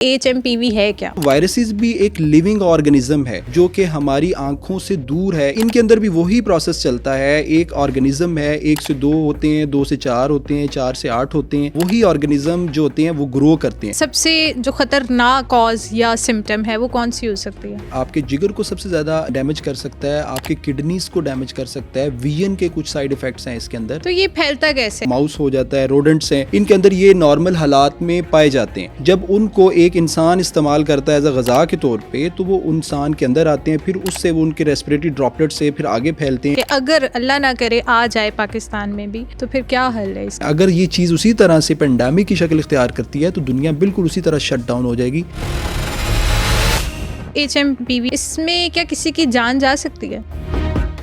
HMPV है क्या? Viruses भी एक लिविंग ऑर्गेनिज्म है जो कि हमारी आंखों से दूर है। इनके अंदर भी वही प्रोसेस चलता है। एक ऑर्गेनिज्म है, 1 से 2 होते हैं, 2 से 4 होते हैं, 4 से 8 होते हैं। वही ऑर्गेनिज्म जो होते हैं वो ग्रो करते हैं। सबसे जो खतरनाक कॉज या सिम्टम है वो कौन सी हो सकती है? आपके जिगर को सबसे ज़्यादा डैमेज कर सकता है, आपके किडनीज को डैमेज कर सकता है, विजन के कुछ साइड इफेक्ट्स हैं इसके अंदर। तो ये फैलता कैसे? माउस हो जाता है, रोडेंट्स हैं, इनके अंदर ये नॉर्मल हालात में पाए जाते हैं। जब उनको एक इंसान इस्तेमाल करता है एज अ गज़ा के तौर पे, तो वो इंसान के अंदर आते हैं, फिर उससे वो उनके रेस्पिरेटरी ड्रॉपलेट से फिर आगे फैलते हैं। कि अगर अल्लाह ना करे आ जाए पाकिस्तान में भी तो फिर क्या हल है इसका? अगर ये चीज़ उसी तरह से पेंडेमिक की शक्ल इख्तियार करती है तो दुनिया बिल्कुल उसी तरह शट डाउन हो जाएगी। HMPV इसमें क्या किसी की जान जा सकती है?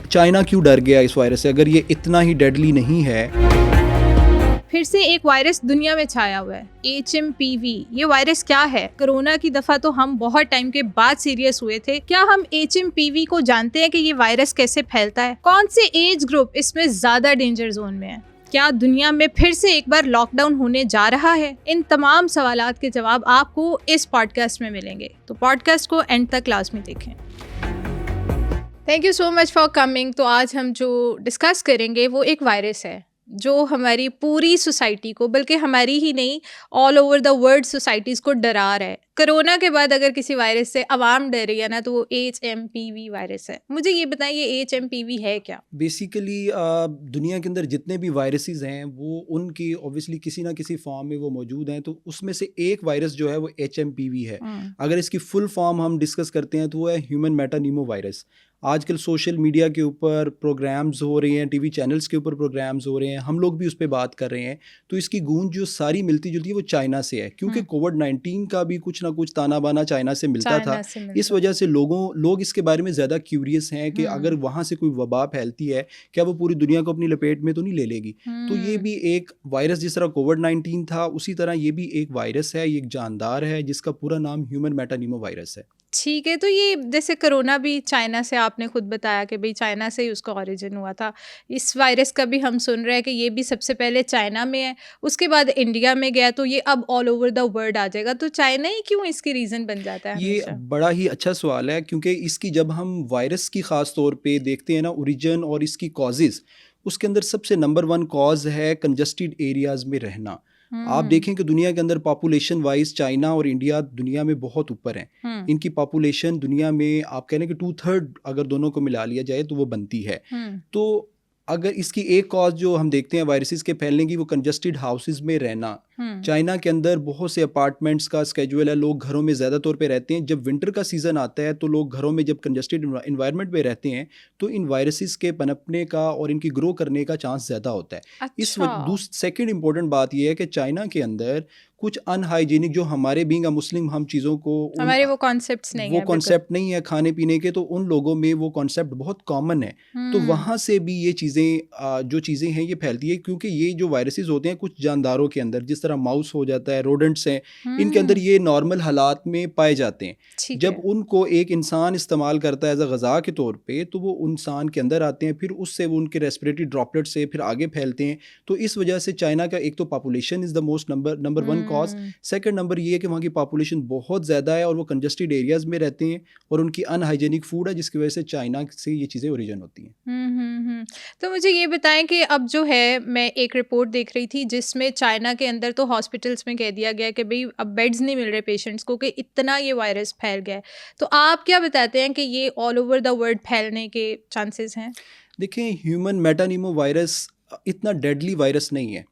चाइना क्यों डर गया इस वायरस से अगर ये इतना ही डेडली नहीं है? फिर से एक वायरस दुनिया में छाया हुआ है, HMPV। ये वायरस क्या है? कोरोना की दफा तो हम बहुत टाइम के बाद सीरियस हुए थे। क्या हम HMPV को जानते हैं कि ये वायरस कैसे फैलता है? कौन से एज ग्रुप इसमें ज्यादा डेंजर जोन में है? क्या दुनिया में फिर से एक बार लॉकडाउन होने जा रहा है? इन तमाम सवालात के जवाब आपको इस पॉडकास्ट में मिलेंगे, तो पॉडकास्ट को एंड तक लाजमी देखें। Thank you so much for coming. तो आज हम जो डिस्कस करेंगे वो एक वायरस है जो हमारी पूरी सोसाइटी को, बल्कि हमारी ही नहीं, all over the world societies को डरा रहा है। कोरोना के बाद अगर किसी वायरस से आवाम डर रही है ना, तो वो HMPV वायरस है। मुझे ये बताइए HMPV है क्या? बेसिकली दुनिया के अंदर जितने भी वायरसेस हैं वो उनकी ऑब्वियसली किसी ना किसी फॉर्म में वो मौजूद हैं। तो उसमें से एक वायरस जो है वो HMPV है। अगर इसकी फुल फॉर्म हम डिस्कस करते हैं तो वो है ह्यूमन मेटानीमो वायरस। आजकल सोशल मीडिया के ऊपर प्रोग्राम्स हो रहे हैं, टीवी चैनल्स के ऊपर प्रोग्राम्स हो रहे हैं, हम लोग भी उस पर बात कर रहे हैं। तो इसकी गूंज जो सारी मिलती जुलती है वो चाइना से है, क्योंकि कोविड-19 का भी कुछ ना कुछ ताना बाना चाइना से मिलता था। इस वजह से लोग इसके बारे में ज़्यादा क्यूरियस हैं कि अगर वहाँ से कोई वबा फैलती है क्या वो पूरी दुनिया को अपनी लपेट में तो नहीं ले लेगी। तो ये भी एक वायरस, जिस तरह कोविड-19 था उसी तरह ये भी एक वायरस है, ये एक जानदार है जिसका पूरा नाम ह्यूमन मेटानीमो वायरस है। ठीक है, तो ये जैसे कोरोना भी चाइना से, आपने खुद बताया कि भाई चाइना से ही उसका ओरिजिन हुआ था। इस वायरस का भी हम सुन रहे हैं कि ये भी सबसे पहले चाइना में है, उसके बाद इंडिया में गया, तो ये अब ऑल ओवर द वर्ल्ड आ जाएगा। तो चाइना ही क्यों इसकी रीज़न बन जाता है ये हमेशा? बड़ा ही अच्छा सवाल है, क्योंकि इसकी जब हम वायरस की ख़ास तौर पे देखते हैं ना ओरिजिन और इसकी कॉजेज़, उसके अंदर सबसे नंबर 1 कॉज है कंजस्टेड एरियाज़ में रहना। आप देखें कि दुनिया के अंदर पॉपुलेशन वाइज चाइना और इंडिया दुनिया में बहुत ऊपर हैं। इनकी पॉपुलेशन दुनिया में आप कह लें कि 2/3 अगर दोनों को मिला लिया जाए तो वो बनती है। तो अगर इसकी एक कॉज जो हम देखते हैं वायरसेस के फैलने की, वो कंजस्टेड हाउसेस में रहना। चाइना के अंदर बहुत से अपार्टमेंट्स का स्केड्यूल है, लोग घरों में ज़्यादा तौर पे रहते हैं। जब विंटर का सीज़न आता है तो लोग घरों में जब कंजस्टेड इन्वायरमेंट में रहते हैं तो इन वायरसेस के पनपने का और इनकी ग्रो करने का चांस ज़्यादा होता है। अच्छा। सेकंड इंपॉर्टेंट बात यह है कि चाइना के अंदर कुछ अनहाइजीनिक, जो हमारे बीइंग अ मुस्लिम हम चीज़ों को हमारे वो कॉन्सेप्ट्स नहीं वो है, कॉन्सेप्ट नहीं है खाने पीने के, तो उन लोगों में वो कॉन्सेप्ट बहुत कॉमन है। तो वहाँ से भी ये चीज़ें जो चीज़ें हैं ये फैलती है, क्योंकि ये जो वायरसेस होते हैं कुछ जानदारों के अंदर, जिस तरह माउस हो जाता है, रोडेंट्स हैं, इनके अंदर ये नॉर्मल हालात में पाए जाते हैं। जब उनको एक इंसान इस्तेमाल करता है एज अ गज़ा के तौर पे, तो वो इंसान के अंदर आते हैं, फिर उससे वो उनके रेस्पिरेटरी ड्रॉपलेट से फिर आगे फैलते हैं। तो इस वजह से चाइना का एक तो population is the most number 1 cause. Second number ये है कि वहाँ की पॉपुलेशन बहुत ज़्यादा है और वो कंजस्टेड एरियाज़ में रहते हैं और उनकी अनहाइजेनिक फूड है, जिसकी वजह से चाइना से ये चीज़ें ओरिजिन होती हैं। तो मुझे ये बताएं कि अब जो है, मैं एक रिपोर्ट देख रही थी जिसमें चाइना के अंदर तो हॉस्पिटल्स में कह दिया गया कि भाई अब बेड्स नहीं मिल रहे पेशेंट्स को, कि इतना ये वायरस फैल गया है। तो आप क्या बताते हैं कि ये ऑल ओवर द वर्ल्ड फैलने के चांसेस हैं? देखें, ह्यूमन मेटानीमो वायरस इतना डेडली वायरस नहीं है।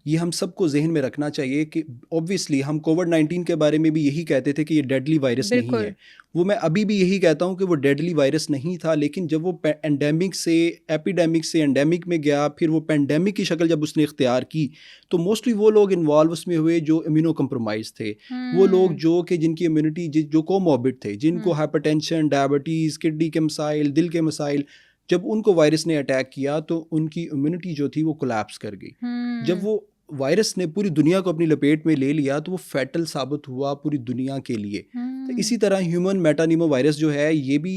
ये हम सबको जहन में रखना चाहिए कि ऑब्वियसली हम कोविड-19 के बारे में भी यही कहते थे कि ये डेडली वायरस नहीं है। वो मैं अभी भी यही कहता हूँ कि वो डेडली वायरस नहीं था, लेकिन जब वो एंडेमिक से एपिडेमिक से एंडेमिक में गया, फिर वो पेंडेमिक की शक्ल जब उसने इख्तियार की, तो मोस्टली वो लोग इन्वॉल्व उसमें हुए जो इम्यूनो कंप्रोमाइज थे। वो लोग जो कि जिनकी इम्यूनिटी जो कोमॉर्बिड थे, जिनको हाइपरटेंशन, डायबिटीज़, किडनी के मसाइल, दिल के मसाइल, जब उनको वायरस ने अटैक किया तो उनकी इम्यूनिटी जो थी वो कोलैप्स कर गई। जब वो वायरस ने पूरी दुनिया को अपनी लपेट में ले लिया तो वो फैटल साबित हुआ पूरी दुनिया के लिए। तो इसी तरह ह्यूमन मेटानीमो वायरस जो है ये भी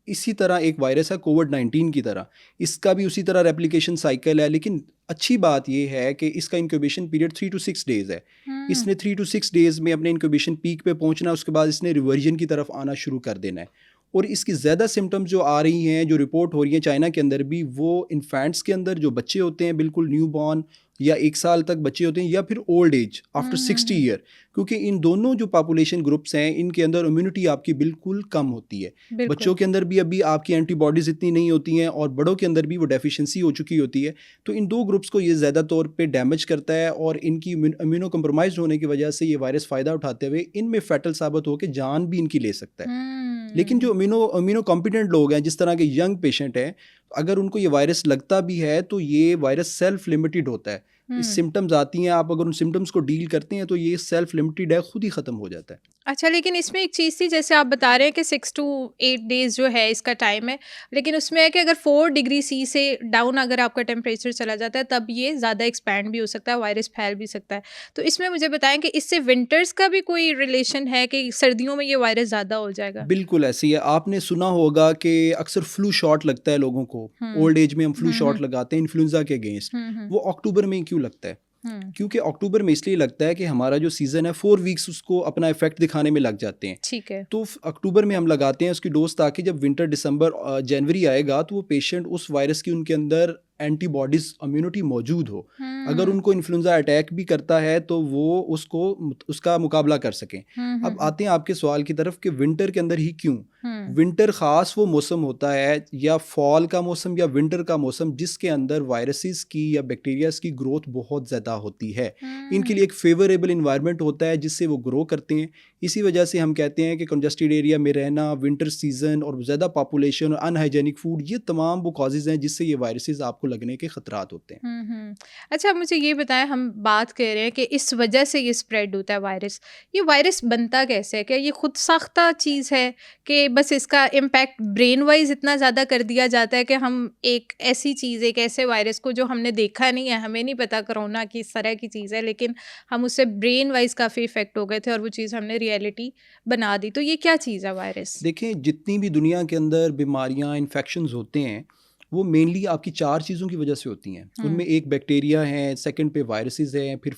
इसी तरह एक वायरस है कोविड-19 की तरह, इसका भी उसी तरह रेप्लिकेशन साइकिल है, लेकिन अच्छी बात ये है कि इसका इंक्यूबेशन पीरियड 3 to 6 डेज़ है। इसने 3 to 6 डेज़ में अपने इंक्यूबेशन पीक पे पहुंचना, उसके बाद इसने रिवर्जन की तरफ आना शुरू कर देना है। और इसकी ज़्यादा सिम्टम्स जो आ रही हैं, जो रिपोर्ट हो रही हैं चाइना के अंदर भी, वो इन्फेंट्स के अंदर जो बच्चे होते हैं बिल्कुल न्यू बॉर्न या 1 साल तक बच्चे होते हैं, या फिर ओल्ड एज आफ्टर 60 ईयर, क्योंकि इन दोनों जो पॉपुलेशन ग्रुप्स हैं इनके अंदर इम्यूनिटी आपकी बिल्कुल कम होती है। बच्चों के अंदर भी अभी आपकी एंटीबॉडीज़ इतनी नहीं होती हैं और बड़ों के अंदर भी वो डेफिशिएंसी हो चुकी होती है। तो इन दो ग्रुप्स को ये ज़्यादा तौर पे डैमेज करता है और इनकी इम्यूनो कम्प्रोमाइज़ होने की वजह से ये वायरस फ़ायदा उठाते हुए इनमें फैटल साबित होकर जान भी इनकी ले सकता है। लेकिन जो इम्यूनो कॉम्पिटेंट लोग हैं, जिस तरह के यंग पेशेंट हैं, अगर उनको ये वायरस लगता भी है तो ये वायरस सेल्फ लिमिटेड होता है। सिम्टम्स आती हैं, आप अगर उन सिम्टम्स को डील करते हैं तो ये सेल्फ लिमिटेड है, खुद ही ख़त्म हो जाता है। अच्छा, लेकिन इसमें एक चीज़ थी, जैसे आप बता रहे हैं कि 6 to 8 डेज़ जो है इसका टाइम है, लेकिन उसमें है कि अगर 4 डिग्री सी से डाउन अगर आपका टेम्परेचर चला जाता है तब ये ज़्यादा एक्सपैंड भी हो सकता है, वायरस फैल भी सकता है। तो इसमें मुझे बताएं कि इससे विंटर्स का भी कोई रिलेशन है कि सर्दियों में ये वायरस ज़्यादा हो जाएगा? बिल्कुल ऐसी है। आपने सुना होगा कि अक्सर फ्लू शॉट लगता है लोगों को, ओल्ड एज में हम फ्लू शॉट लगाते हैं इन्फ्लुएंजा के अगेंस्ट। वो अक्टूबर में क्यों लगता है? क्योंकि अक्टूबर में इसलिए लगता है कि हमारा जो सीज़न है 4 वीक्स उसको अपना इफेक्ट दिखाने में लग जाते हैं। ठीक है। तो अक्टूबर में हम लगाते हैं उसकी डोज, ताकि जब विंटर दिसंबर जनवरी आएगा तो वो पेशेंट उस वायरस की उनके अंदर एंटीबॉडीज इम्यूनिटी मौजूद हो। अगर उनको इन्फ्लुएंजा अटैक भी करता है तो वो उसका मुकाबला कर सकें। अब आते हैं आपके सवाल की तरफ कि विंटर के अंदर ही क्यों? विंटर ख़ास वो मौसम होता है, या फॉल का मौसम या विंटर का मौसम, जिसके अंदर वायरसेस की या बैक्टीरियाज की ग्रोथ बहुत ज़्यादा होती है। इनके लिए एक फेवरेबल इन्वायरमेंट होता है जिससे वो ग्रो करते हैं। इसी वजह से हम कहते हैं कि कंजस्टेड एरिया में रहना, विंटर सीजन और ज़्यादा पॉपुलेशन और अनहाइजेनिक फूड, ये तमाम वो कॉजेज़ हैं जिससे ये वायरसेस आपको लगने के खतरात होते हैं। अच्छा, मुझे ये बताएं, हम बात कर रहे हैं कि इस वजह से ये स्प्रेड होता है वायरस, ये वायरस बनता कैसे है? क्या ये खुद साख्ता चीज़ है कि बस इसका इम्पैक्ट ब्रेन वाइज इतना ज़्यादा कर दिया जाता है कि हम एक ऐसी चीज़, एक ऐसे वायरस को जो हमने देखा नहीं है, हमें नहीं पता कोरोना की इस तरह की चीज़ है, लेकिन हम उससे ब्रेन वाइज काफ़ी इफेक्ट हो गए थे और वो चीज़ हमने रियलिटी बना दी। तो ये क्या चीज़ है वायरस? देखें, जितनी भी दुनिया के अंदर बीमारियां, इन्फेक्शंस होते हैं, वो मेनली आपकी 4 चीज़ों की वजह से होती हैं। उनमें एक बैक्टीरिया है, सेकंड पे वायरसेस हैं, फिर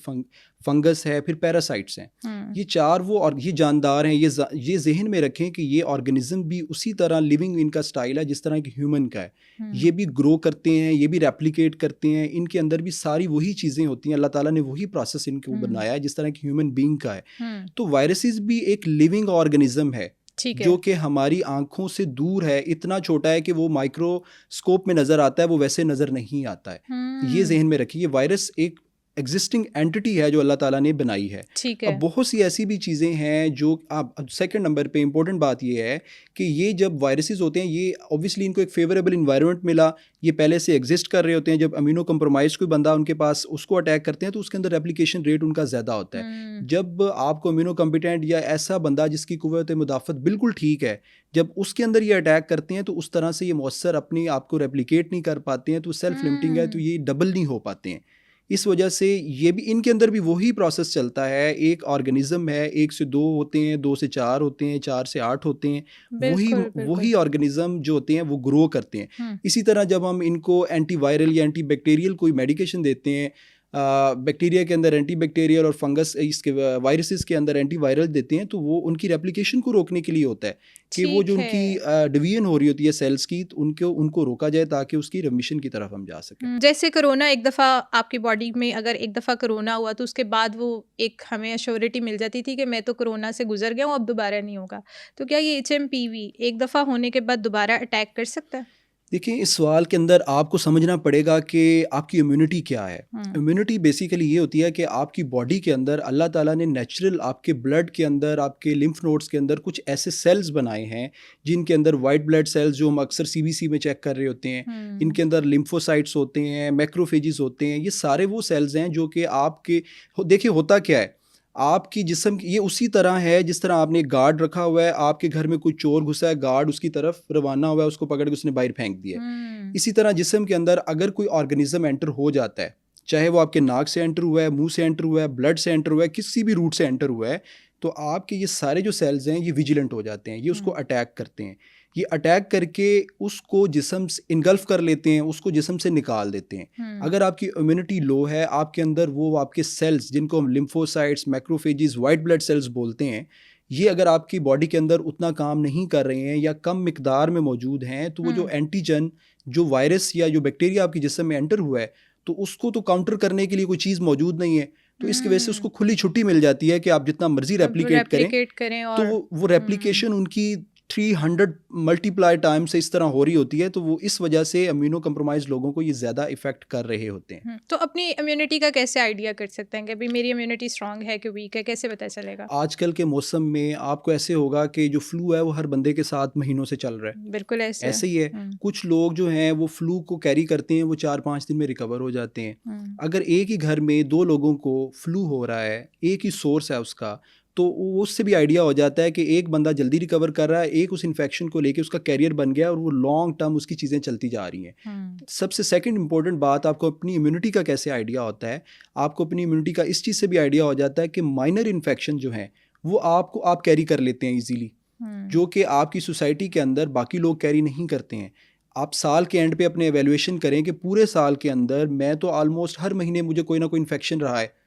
फंगस है, फिर पैरासाइट्स हैं। ये 4 वो और ये जानदार हैं। ये जहन में रखें कि ये ऑर्गेनिज्म भी उसी तरह लिविंग इनका स्टाइल है जिस तरह कि ह्यूमन का है। ये भी ग्रो करते हैं, ये भी रेप्लिकेट करते हैं, इनके अंदर भी सारी वही चीज़ें होती हैं। अल्लाह ताला ने वही प्रोसेस इनको बनाया है जिस तरह कि ह्यूमन बीइंग का है। तो वायरसेस भी एक लिविंग ऑर्गेनिज्म है जो कि हमारी आंखों से दूर है, इतना छोटा है कि वो माइक्रोस्कोप में नज़र आता है, वो वैसे नज़र नहीं आता है। ये जहन में रखिए, वायरस एक एग्जिस्टिंग एंटिटी है जो अल्लाह ताला ने बनाई है। अब बहुत सी ऐसी भी चीज़ें हैं जो अब सेकंड नंबर पे इंपॉर्टेंट बात ये है कि ये जब वायरसेस होते हैं, ये ऑब्वियसली इनको एक फेवरेबल इन्वायरमेंट मिला, ये पहले से एग्जिस्ट कर रहे होते हैं। जब अमीनो कम्प्रोमाइज़ कोई बंदा उनके पास उसको अटैक करते हैं तो उसके अंदर रेप्लिकेशन रेट उनका ज़्यादा होता है। जब आपको अमीनो कॉम्पिटेंट या ऐसा बंदा जिसकी कुव्वत मुदाफ़त बिल्कुल ठीक है, जब उसके अंदर ये अटैक करते हैं तो उस तरह से ये मौसर अपनी आप को रेप्लिकेट नहीं कर पाते हैं, तो सेल्फ लिमिटिंग है, तो ये डबल नहीं हो पाते हैं। इस वजह से ये भी इनके अंदर भी वही प्रोसेस चलता है। एक ऑर्गेनिज्म है, 1 से 2 होते हैं, 2 से 4 होते हैं, 4 से 8 होते हैं। वही ऑर्गेनिज्म जो होते हैं वो ग्रो करते हैं। इसी तरह जब हम इनको एंटीवायरल या एंटी बैक्टीरियल कोई मेडिकेशन देते हैं, बैक्टीरिया के अंदर एंटी बैक्टीरियल और फंगस, इसके वायरसेस के अंदर एंटीवायरल देते हैं, तो वो उनकी रेप्लिकेशन को रोकने के लिए होता है कि वो जो उनकी डिवीजन हो रही होती है सेल्स की, तो उनको रोका जाए ताकि उसकी रेमिशन की तरफ हम जा सकें। जैसे कोरोना, एक दफ़ा आपकी बॉडी में अगर एक दफ़ा कोरोना हुआ तो उसके बाद वो एक हमें एश्योरिटी मिल जाती थी कि मैं तो कोरोना से गुजर गया हूँ, अब दोबारा नहीं होगा। तो क्या ये HMPV एक दफ़ा होने के बाद दोबारा अटैक कर सकता है? देखिए, इस सवाल के अंदर आपको समझना पड़ेगा कि आपकी इम्यूनिटी क्या है। इम्यूनिटी बेसिकली ये होती है कि आपकी बॉडी के अंदर अल्लाह ताला ने नेचुरल आपके ब्लड के अंदर, आपके लिम्फ नोड्स के अंदर कुछ ऐसे सेल्स बनाए हैं जिनके अंदर वाइट ब्लड सेल्स, जो हम अक्सर CBC में चेक कर रहे होते हैं, इनके अंदर लिम्फोसाइट्स होते हैं, मैक्रोफेजेस होते हैं। ये सारे वो सेल्स हैं जो कि आपके, देखिए होता क्या है, आपकी जिस्म की ये उसी तरह है जिस तरह आपने गार्ड रखा हुआ है, आपके घर में कोई चोर घुसा है, गार्ड उसकी तरफ रवाना हुआ है, उसको पकड़ के उसने बाहर फेंक दिया। इसी तरह जिस्म के अंदर अगर कोई ऑर्गेनिज्म एंटर हो जाता है, चाहे वो आपके नाक से एंटर हुआ है, मुंह से एंटर हुआ है, ब्लड से एंटर हुआ है, किसी भी रूट से एंटर हुआ है, तो आपके ये सारे जो सेल्स हैं ये विजिलेंट हो जाते हैं, ये उसको अटैक करते हैं। ये अटैक करके उसको जिस्म से इनगल्फ कर लेते हैं, उसको जिस्म से निकाल देते हैं। अगर आपकी इम्यूनिटी लो है, आपके अंदर वो आपके सेल्स जिनको हम lymphocytes, macrophages, white blood cells बोलते हैं, ये अगर आपकी बॉडी के अंदर उतना काम नहीं कर रहे हैं या कम मिकदार में मौजूद हैं, तो वो जो एंटीजन, जो वायरस या जो बैक्टीरिया आपके जिस्म में एंटर हुआ है, तो उसको तो काउंटर करने के लिए कोई चीज़ मौजूद नहीं है। तो इसकी वजह से उसको खुली छुट्टी मिल जाती है कि आप जितना मर्जी रेप्लिकेट करें और तो वो रेप्लिकेशन उनकी 300 मल्टीप्लाई टाइम से इस तरह हो रही होती है। तो वो इस वजह से इम्यूनो कंप्रोमाइज लोगों को ये ज़्यादा इफेक्ट कर रहे होते हैं। तो अपनी इम्यूनिटी का कैसे आइडिया कर सकते हैं कि अभी मेरी इम्यूनिटी स्ट्रांग है कि वीक है, कैसे पता चलेगा? आजकल के मौसम में आपको ऐसे होगा कि जो फ्लू है वो हर बंदे के साथ महीनों से चल रहा है। बिल्कुल ऐसे ही है। कुछ लोग जो हैं वो फ्लू को कैरी करते हैं, वो 4-5 दिन में रिकवर हो जाते हैं। अगर एक ही घर में 2 लोगों को फ्लू हो रहा है, एक ही सोर्स है उसका, तो उससे भी आइडिया हो जाता है कि एक बंदा जल्दी रिकवर कर रहा है, एक उस इन्फेक्शन को लेके उसका कैरियर बन गया और वो लॉन्ग टर्म उसकी चीज़ें चलती जा रही हैं। सबसे सेकंड इंपॉर्टेंट बात, आपको अपनी इम्यूनिटी का कैसे आइडिया होता है? आपको अपनी इम्यूनिटी का इस चीज़ से भी आइडिया हो जाता है कि माइनर इन्फेक्शन जो है वो आप कैरी कर लेते हैं ईजीली, जो कि आपकी सोसाइटी के अंदर बाकी लोग कैरी नहीं करते हैं। आप साल के एंड पे अपने एवेल्युएशन करें कि पूरे साल के अंदर मैं तो ऑलमोस्ट हर महीने मुझे कोई ना कोई इन्फेक्शन रहा है।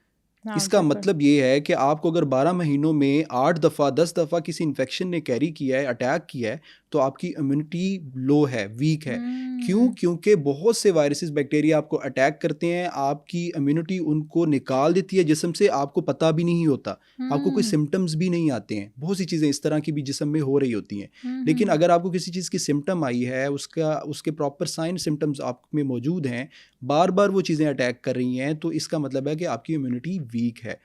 इसका मतलब ये है कि आपको अगर 12 महीनों में 8 दफ़ा 10 दफ़ा किसी इन्फेक्शन ने कैरी किया है, अटैक किया है, तो आपकी इम्यूनिटी लो है, वीक है। क्यों? क्योंकि बहुत से वायरसेस, बैक्टीरिया आपको अटैक करते हैं, आपकी इम्यूनिटी उनको निकाल देती है जिस्म से, आपको पता भी नहीं होता, आपको कोई सिम्टम्स भी नहीं आते हैं। बहुत सी चीज़ें इस तरह की भी जिस्म में हो रही होती हैं। लेकिन अगर आपको किसी चीज़ की सिम्टम आई है, उसके प्रॉपर साइन सिम्टम्स आप में मौजूद हैं, बार बार वो चीज़ें अटैक कर रही हैं, तो इसका मतलब है कि आपकी इम्यूनिटी वीक है।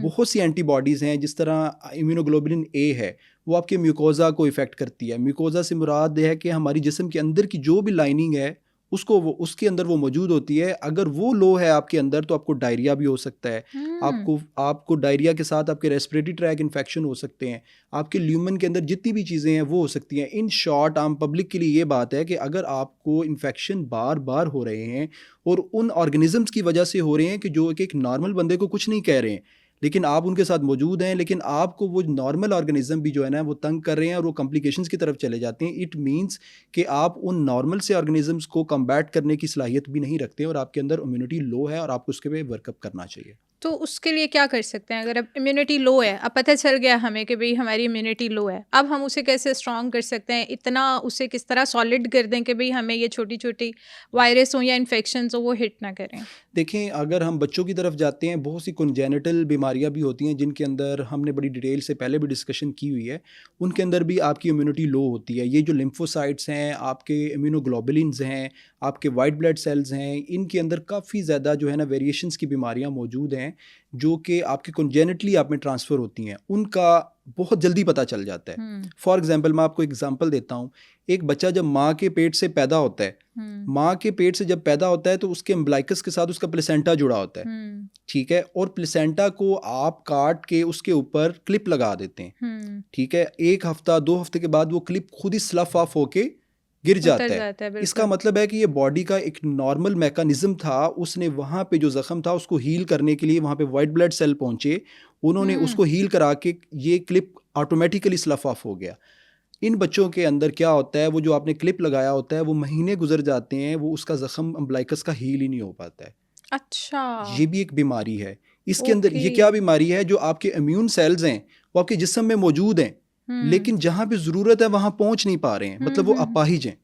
बहुत सी एंटीबॉडीज़ हैं, जिस तरह इम्यूनोग्लोबुलिन ए है, वो आपके म्यूकोज़ा को इफ़ेक्ट करती है। म्यूकोज़ा से मुराद है कि हमारी जिस्म के अंदर की जो भी लाइनिंग है उसके अंदर वो मौजूद होती है। अगर वो लो है आपके अंदर तो आपको डायरिया भी हो सकता है। आपको डायरिया के साथ आपके रेस्पिरेटरी ट्रैक इन्फेक्शन हो सकते हैं। आपके ल्यूमन के अंदर जितनी भी चीज़ें हैं वो हो सकती हैं। इन शॉर्ट, आम पब्लिक के लिए ये बात है कि अगर आपको इन्फेक्शन बार बार हो रहे हैं और उन ऑर्गेनिजम्स की वजह से हो रहे हैं कि जो एक नॉर्मल बंदे को कुछ नहीं कह रहे हैं, लेकिन आप उनके साथ मौजूद हैं, लेकिन आपको वो नॉर्मल ऑर्गेनिज्म भी जो है ना वो तंग कर रहे हैं और वो कॉम्प्लिकेशंस की तरफ चले जाते हैं। इट मींस कि आप उन नॉर्मल से ऑर्गेनिजम्स को कम्बैट करने की सलाहियत भी नहीं रखते और आपके अंदर इम्यूनिटी लो है और आपको उसके पे वर्कअप करना चाहिए। तो उसके लिए क्या कर सकते हैं? अगर अब इम्यूनिटी लो है, अब पता चल गया हमें कि भाई हमारी इम्यूनिटी लो है, अब हम उसे कैसे स्ट्रॉन्ग कर सकते हैं? इतना उसे किस तरह सॉलिड कर दें कि भाई हमें ये छोटी छोटी वायरस हो या इन्फेक्शन हो वो हिट ना करें? देखें, अगर हम बच्चों की तरफ जाते हैं, बहुत सी कॉन्जेनिटल बीमारियां भी होती हैं जिनके अंदर हमने बड़ी डिटेल से पहले भी डिस्कशन की हुई है। उनके अंदर भी आपकी इम्यूनिटी लो होती है। ये जो लिम्फोसाइट्स हैं, आपके इम्यूनोग्लोबुलिन्स हैं, आपके वाइट ब्लड सेल्स हैं, इनके अंदर काफ़ी ज़्यादा जो है ना वेरिएशंस की बीमारियां मौजूद हैं जो कि आपके कॉन्जेनिटली आप में ट्रांसफ़र होती हैं। उनका बहुत जल्दी पता चल जाता है। फॉर एग्जांपल, मैं आपको एग्जांपल देता हूँ। एक बच्चा जब माँ के पेट से पैदा होता है, माँ के पेट से जब पैदा होता है तो उसके अम्बिलिकस के साथ उसका प्लेसेंटा जुड़ा होता है, ठीक है, और प्लेसेंटा को आप काट के उसके ऊपर क्लिप लगा देते हैं, ठीक है। 1 हफ्ता 2 हफ्ते के बाद वो क्लिप खुद ही स्लफ ऑफ होके गिर जाता है। इसका मतलब है कि ये बॉडी का एक नॉर्मल मैकेनिज्म था, उसने वहाँ पे जो ज़ख्म था उसको हील करने के लिए वहाँ पे वाइट ब्लड सेल पहुँचे, उन्होंने उसको हील करा के ये क्लिप ऑटोमेटिकली स्लफ ऑफ हो गया। इन बच्चों के अंदर क्या होता है, वो जो आपने क्लिप लगाया होता है वो महीने गुजर जाते हैं, वो उसका ज़ख्म अम्बिलिकस का हील ही नहीं हो पाता है। अच्छा, ये भी एक बीमारी है। इसके अंदर ये क्या बीमारी है, जो आपके इम्यून सेल्स हैं वो आपके जिस्म में मौजूद हैं, लेकिन जहाँ पे ज़रूरत है वहाँ पहुँच नहीं पा रहे हैं, मतलब वो अपाहिज हैं।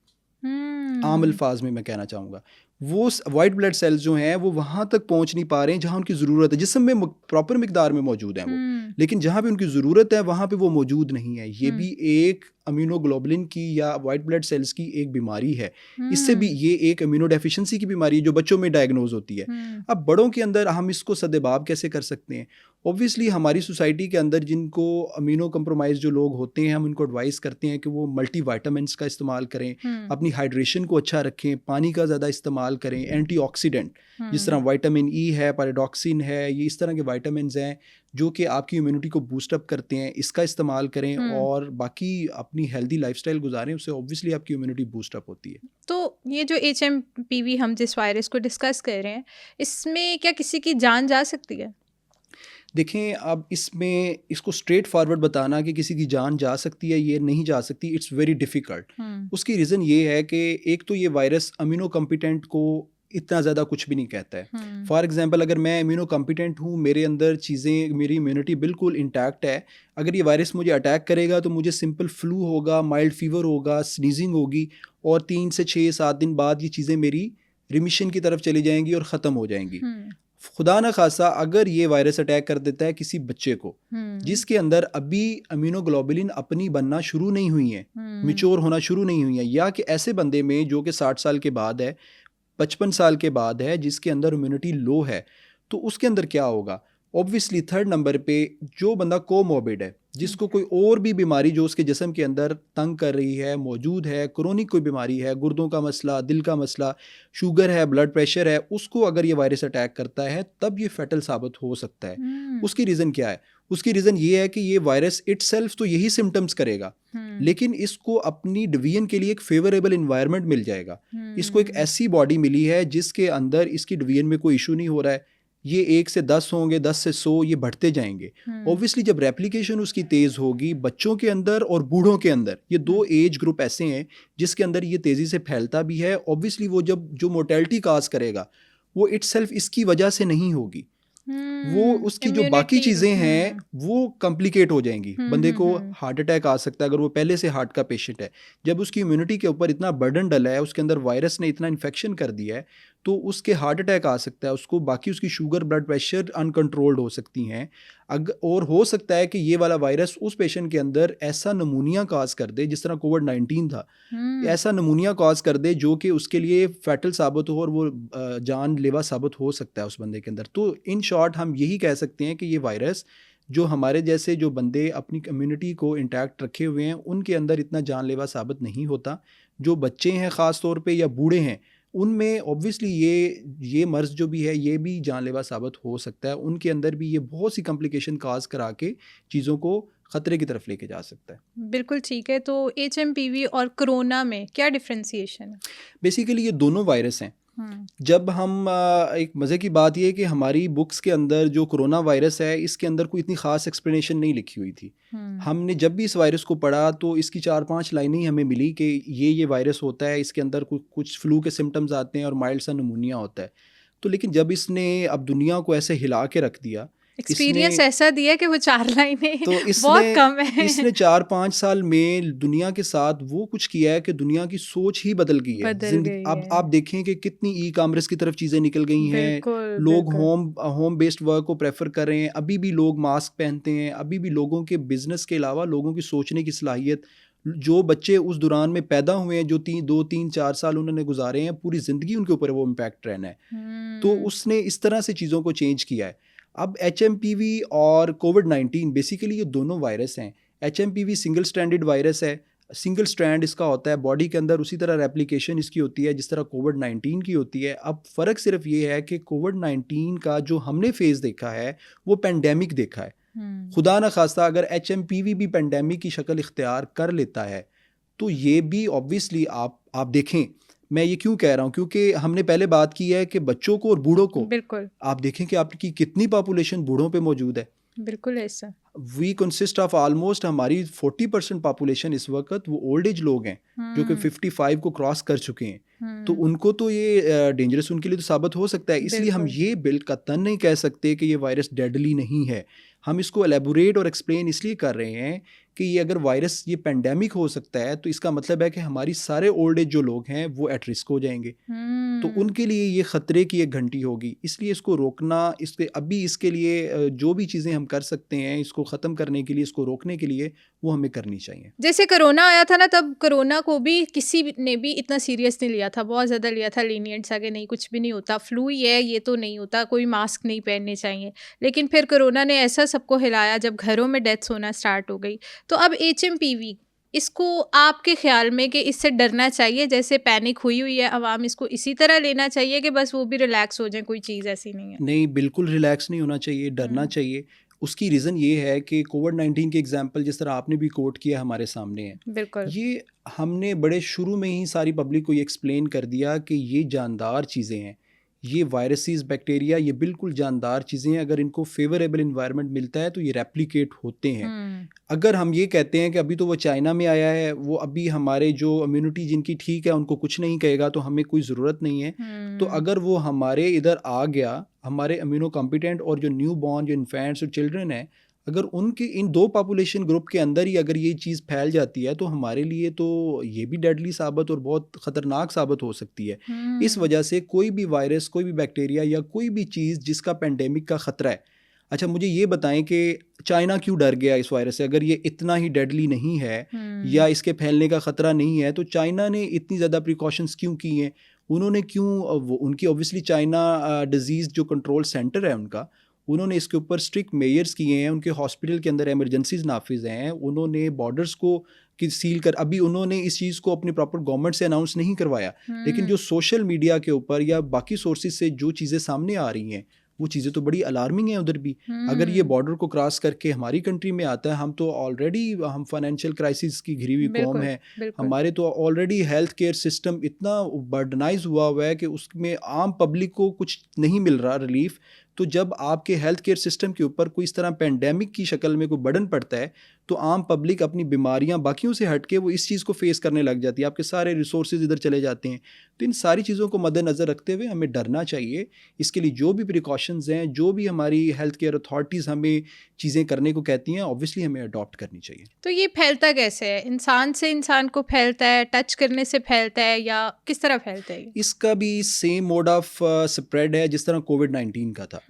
आम अल्फाज में मैं कहना चाहूँगा, वो वाइट ब्लड सेल्स जो हैं वो वहाँ तक पहुँच नहीं पा रहे हैं जहाँ उनकी ज़रूरत है। जिस्म में प्रॉपर मिकदार में मौजूद हैं वो, लेकिन जहाँ पे उनकी ज़रूरत है वहाँ पे वो मौजूद नहीं है। ये भी एक इम्यूनोग्लोबुलिन की या वाइट ब्लड सेल्स की एक बीमारी है। इससे भी ये एक इम्यूनो डेफिशिएंसी की बीमारी है जो बच्चों में डायग्नोज होती है। अब बड़ों के अंदर हम इसको सद्देबाब कैसे कर सकते हैं? ऑब्वियसली हमारी सोसाइटी के अंदर जिनको इम्यूनो कंप्रोमाइज जो लोग होते हैं, हम उनको एडवाइस करते हैं कि वो मल्टी वाइटामिन्स का इस्तेमाल करें, अपनी हाइड्रेशन को अच्छा रखें, पानी का ज़्यादा इस्तेमाल करें, एंटीऑक्सीडेंट जिस तरह विटामिन ई है, पैराडॉक्सिन है, ये इस तरह के वाइटामिन्स हैं जो कि आपकी इम्यूनिटी को बूस्टअप करते हैं, इसका इस्तेमाल करें और बाकी अपनी हेल्दी लाइफस्टाइल गुजारें, उससे ऑब्वियसली आपकी इम्यूनिटी बूस्टअप होती है। तो ये जो HMPV हम जिस वायरस को डिस्कस कर रहे हैं, इसमें क्या किसी की जान जा सकती है? देखें, अब इसमें इसको स्ट्रेट फॉरवर्ड बताना कि किसी की जान जा सकती है ये नहीं जा सकती, इट्स वेरी डिफ़िकल्ट। उसकी रीज़न ये है कि एक तो ये वायरस अमीनो कॉम्पिटेंट को इतना ज़्यादा कुछ भी नहीं कहता है। फॉर एग्जांपल, अगर मैं इम्यूनो कॉम्पिटेंट हूँ, मेरे अंदर चीज़ें, मेरी इम्यूनिटी बिल्कुल इंटैक्ट है, अगर ये वायरस मुझे अटैक करेगा तो मुझे सिंपल फ्लू होगा, माइल्ड फीवर होगा, स्नीजिंग होगी, और 3 से 6-7 दिन बाद ये चीज़ें मेरी रिमिशन की तरफ चली जाएंगी और ख़त्म हो जाएंगी। खुदा न खासा अगर ये वायरस अटैक कर देता है किसी बच्चे को जिसके अंदर अभी इम्यूनोग्लोबुलिन अपनी बनना शुरू नहीं हुई है, मैच्योर होना शुरू नहीं हुई है, या कि ऐसे बंदे में जो कि 60 साल के बाद है, 55 साल के बाद है, जिसके अंदर इम्यूनिटी लो है, तो उसके अंदर क्या होगा? ऑब्वियसली थर्ड नंबर पे जो बंदा कोमोर्बिड है, जिसको कोई और भी बीमारी जो उसके जिस्म के अंदर तंग कर रही है मौजूद है, क्रोनिक कोई बीमारी है, गुर्दों का मसला, दिल का मसला, शुगर है, ब्लड प्रेशर है, उसको अगर ये वायरस अटैक करता है तब ये फैटल साबित हो सकता है। उसकी रीज़न क्या है? उसकी रीज़न ये है कि ये वायरस इटसेल्फ तो यही सिम्टम्स करेगा, लेकिन इसको अपनी डिवीजन के लिए एक फेवरेबल इन्वायरमेंट मिल जाएगा। इसको एक ऐसी बॉडी मिली है जिसके अंदर इसकी डिवीजन में कोई इशू नहीं हो रहा है, ये 1 से 10 होंगे, 10 से 100, ये बढ़ते जाएंगे। ऑब्वियसली जब रेप्लिकेशन उसकी तेज़ होगी बच्चों के अंदर और बूढ़ों के अंदर, ये 2 एज ग्रुप ऐसे हैं जिसके अंदर ये तेज़ी से फैलता भी है। ऑब्वियसली वो जब जो मोर्टेलिटी काज करेगा वो इटसेल्फ इसकी वजह से नहीं होगी, वो उसकी जो बाकी चीज़ें हैं वो कॉम्प्लिकेट हो जाएंगी। बंदे को हार्ट अटैक आ सकता है अगर वो पहले से हार्ट का पेशेंट है। जब उसकी इम्यूनिटी के ऊपर इतना बर्डन डला है, उसके अंदर वायरस ने इतना इन्फेक्शन कर दिया है, तो उसके हार्ट अटैक आ सकता है, उसको बाकी उसकी शुगर, ब्लड प्रेशर अनकंट्रोल्ड हो सकती हैं। और हो सकता है कि ये वाला वायरस उस पेशेंट के अंदर ऐसा नमूनिया काज कर दे, जिस तरह कोविड-19 था, ऐसा नमूनिया काज कर दे जो कि उसके लिए फैटल साबित हो और वो जानलेवा साबित हो सकता है उस बंदे के अंदर। तो इन शॉर्ट हम यही कह सकते हैं कि ये वायरस जो हमारे जैसे जो बंदे अपनी कम्युनिटी को इंटैक्ट रखे हुए हैं उनके अंदर इतना जानलेवा साबित नहीं होता। जो बच्चे हैं ख़ास तौर पे या बूढ़े हैं, उनमें ऑब्वियसली ये मर्ज़ जो भी है ये भी जानलेवा साबित हो सकता है। उनके अंदर भी ये बहुत सी कॉम्प्लिकेशन काज करा के चीज़ों को ख़तरे की तरफ लेके जा सकता है। बिल्कुल ठीक है। तो HMPV और कोरोना में क्या डिफ्रेंसिएशन है? बेसिकली ये दोनों वायरस हैं। जब हम एक मज़े की बात ये है कि हमारी बुक्स के अंदर जो कोरोना वायरस है इसके अंदर कोई इतनी ख़ास एक्सप्लेनेशन नहीं लिखी हुई थी। हमने जब भी इस वायरस को पढ़ा तो इसकी 4-5 लाइनें ही हमें मिली कि ये वायरस होता है, इसके अंदर कुछ फ्लू के सिम्टम्स आते हैं और माइल्ड सा नमूनिया होता है। तो लेकिन जब इसने अब दुनिया को ऐसे हिला के रख दिया, एक्सपीरियंस ऐसा दिया कि वो 4 लाइनें तो बहुत कम है। इसने 4-5 साल में दुनिया के साथ वो कुछ किया है कि दुनिया की सोच ही बदल गई है। अब आप देखें कि कितनी ई-कॉमर्स की तरफ चीज़ें निकल गई हैं, लोग होम बेस्ड वर्क को प्रेफर कर रहे हैं, अभी भी लोग मास्क पहनते हैं, अभी भी लोगों के बिजनेस के अलावा लोगों की सोचने की सलाहियत, जो बच्चे उस दौरान में पैदा हुए हैं, जो 2-3-4 साल उन्होंने गुजारे हैं, पूरी ज़िंदगी उनके ऊपर वो इम्पैक्ट रहना है। तो उसने इस तरह से चीज़ों को चेंज किया है। अब HMPV और कोविड-19 बेसिकली ये दोनों वायरस हैं। HMPV सिंगल स्ट्रैंडेड वायरस है, सिंगल स्ट्रैंड इसका होता है, बॉडी के अंदर उसी तरह रेप्लिकेशन इसकी होती है जिस तरह कोविड-19 की होती है। अब फ़र्क सिर्फ ये है कि कोविड-19 का जो हमने फेज़ देखा है वो पेंडेमिक देखा है। खुदा न खास्ता अगर HMPV भी पेंडेमिक की शक्ल इख्तियार कर लेता है तो ये भी ऑब्वियसली आप देखें, मैं ये क्यों कह रहा हूँ क्योंकि हमने पहले बात की है कि बच्चों को और बूढ़ों को, बिल्कुल आप देखें कि आपकी कितनी पॉपुलेशन बूढ़ों पे मौजूद है। बिल्कुल ऐसा वी कंसिस्ट ऑफ ऑलमोस्ट हमारी 40% पॉपुलेशन इस वक्त वो ओल्ड एज लोग हैं जो कि 55 को क्रॉस कर चुके हैं। तो उनको तो ये डेंजरस उनके लिए तो साबित हो सकता है। इसलिए हम ये बिल्कुल नहीं कह सकते कि ये वायरस डेडली नहीं है। हम इसको एलेबोरेट और एक्सप्लेन इसलिए कर रहे हैं कि ये अगर वायरस ये पेंडेमिक हो सकता है तो इसका मतलब है कि हमारी सारे ओल्ड एज जो लोग हैं वो एट रिस्क हो जाएंगे। तो उनके लिए ये ख़तरे की एक घंटी होगी। इसलिए इसको रोकना, इसके लिए जो भी चीज़ें हम कर सकते हैं इसको ख़त्म करने के लिए, इसको रोकने के लिए, वो हमें करनी चाहिए। जैसे कोरोना आया था ना, तब कोरोना को भी किसी ने भी इतना सीरियस नहीं लिया था, बहुत ज़्यादा लिया था लीनियंट सा कि नहीं कुछ भी नहीं होता, फ्लू ही है, ये तो नहीं होता, कोई मास्क नहीं पहनने चाहिए। लेकिन फिर कोरोना ने ऐसा सबको हिलाया जब घरों में डेथ्स होना स्टार्ट हो गई। तो अब HMPV, इसको आपके ख्याल में कि इससे डरना चाहिए, जैसे पैनिक हुई है आवाम, इसको इसी तरह लेना चाहिए कि बस वो भी रिलैक्स हो जाए, कोई चीज़ ऐसी नहीं है? नहीं, बिल्कुल रिलैक्स नहीं होना चाहिए, डरना चाहिए। उसकी रीज़न ये है कि कोविड-19 के एग्जाम्पल जिस तरह आपने भी कोट किया हमारे सामने है, बिल्कुल ये हमने बड़े शुरू में ही सारी पब्लिक को ये एक्सप्लेन कर दिया कि ये जानदार चीज़ें हैं, ये वायरसेस बैक्टीरिया ये बिल्कुल जानदार चीज़ें हैं, अगर इनको फेवरेबल इन्वायरमेंट मिलता है तो ये रेप्लिकेट होते हैं। अगर हम ये कहते हैं कि अभी तो वो चाइना में आया है, वो अभी हमारे जो इम्यूनिटी जिनकी ठीक है उनको कुछ नहीं कहेगा तो हमें कोई ज़रूरत नहीं है। तो अगर वो हमारे इधर आ गया, हमारे इम्यूनो कॉम्पिटेंट और जो न्यू बॉर्न जो इन्फेंट्स और चिल्ड्रन हैं, अगर उनके इन दो पॉपुलेशन ग्रुप के अंदर ही अगर ये चीज़ फैल जाती है तो हमारे लिए तो ये भी डेडली साबित और बहुत ख़तरनाक साबित हो सकती है। इस वजह से कोई भी वायरस, कोई भी बैक्टीरिया या कोई भी चीज़ जिसका पेंडेमिक का ख़तरा है, अच्छा मुझे ये बताएं कि चाइना क्यों डर गया इस वायरस से? अगर ये इतना ही डेडली नहीं है या इसके फैलने का ख़तरा नहीं है तो चाइना ने इतनी ज़्यादा प्रिकॉशंस क्यों की हैं? उन्होंने क्यों वो उनकी ऑब्वियसली चाइना डिज़ीज़ जो कंट्रोल सेंटर है उनका, उन्होंने इसके ऊपर स्ट्रिक्ट मेजर्स किए हैं, उनके हॉस्पिटल के अंदर एमरजेंसीज नाफिज हैं, उन्होंने बॉर्डर्स को कि सील कर, अभी उन्होंने इस चीज़ को अपनी प्रॉपर गवर्नमेंट से अनाउंस नहीं करवाया, लेकिन जो सोशल मीडिया के ऊपर या बाकी सोर्सेज से जो चीज़ें सामने आ रही हैं वो चीज़ें तो बड़ी अलार्मिंग हैं उधर भी। अगर ये बॉर्डर को क्रॉस करके हमारी कंट्री में आता है, हम तो ऑलरेडी हम फाइनेंशियल क्राइसिस की घिरी हुई कौम है, हमारे तो ऑलरेडी हेल्थ केयर सिस्टम इतना बर्डनाइज हुआ है कि उसमें आम पब्लिक को कुछ नहीं मिल रहा रिलीफ। तो जब आपके हेल्थ केयर सिस्टम के ऊपर कोई इस तरह पेंडेमिक की शक्ल में कोई बर्डन पड़ता है तो आम पब्लिक अपनी बीमारियां बाकियों से हटके वो इस चीज़ को फेस करने लग जाती है, आपके सारे रिसोर्सेज इधर चले जाते हैं। तो इन सारी चीज़ों को मद्देनज़र रखते हुए हमें डरना चाहिए। इसके लिए जो भी प्रिकॉशंस हैं, जो भी हमारी हेल्थ केयर अथॉरिटीज़ हमें चीज़ें करने को कहती हैं, ऑब्वियसली हमें अडॉप्ट करनी चाहिए। तो ये फैलता कैसे है? इंसान से इंसान को फैलता है, टच करने से फैलता है, या किस तरह फैलता है? इसका भी सेम मोड ऑफ स्प्रेड है जिस तरह कोविड-19 का था।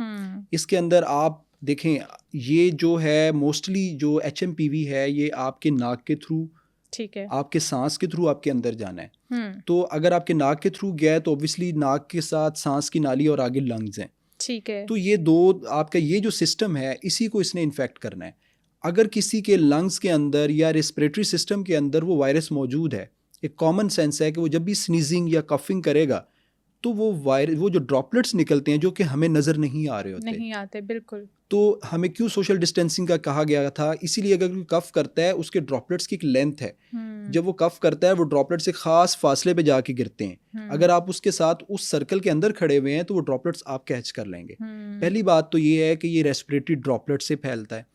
इसके अंदर आप देखें, ये जो है मोस्टली जो HMPV है ये आपके नाक के थ्रू, ठीक है, आपके सांस के थ्रू आपके अंदर जाना है। तो अगर आपके नाक के थ्रू गया है तो ऑब्वियसली नाक के साथ सांस की नाली और आगे लंग्स हैं, ठीक है। तो ये दो आपका ये जो सिस्टम है इसी को इसने इन्फेक्ट करना है। अगर किसी के लंग्स के अंदर या रेस्पिरेटरी सिस्टम के अंदर वो वायरस मौजूद है, एक कॉमन सेंस है कि वो जब भी स्नीजिंग या कफिंग करेगा तो वो जो ड्रॉपलेट्स निकलते हैं जो कि हमें नज़र नहीं आ रहे होते, नहीं आते, बिल्कुल। तो हमें क्यों सोशल डिस्टेंसिंग का कहा गया था? इसीलिए अगर कोई कफ करता है उसके ड्रॉपलेट्स की एक लेंथ है, जब वो कफ करता है वो ड्रॉपलेट्स एक खास फासले पे जाके गिरते हैं। अगर आप उसके साथ उस सर्कल के अंदर खड़े हुए हैं तो वो ड्रॉपलेट्स आप कैच कर लेंगे। पहली बात तो ये है कि ये रेस्पिरेटरी ड्रॉपलेट से फैलता है।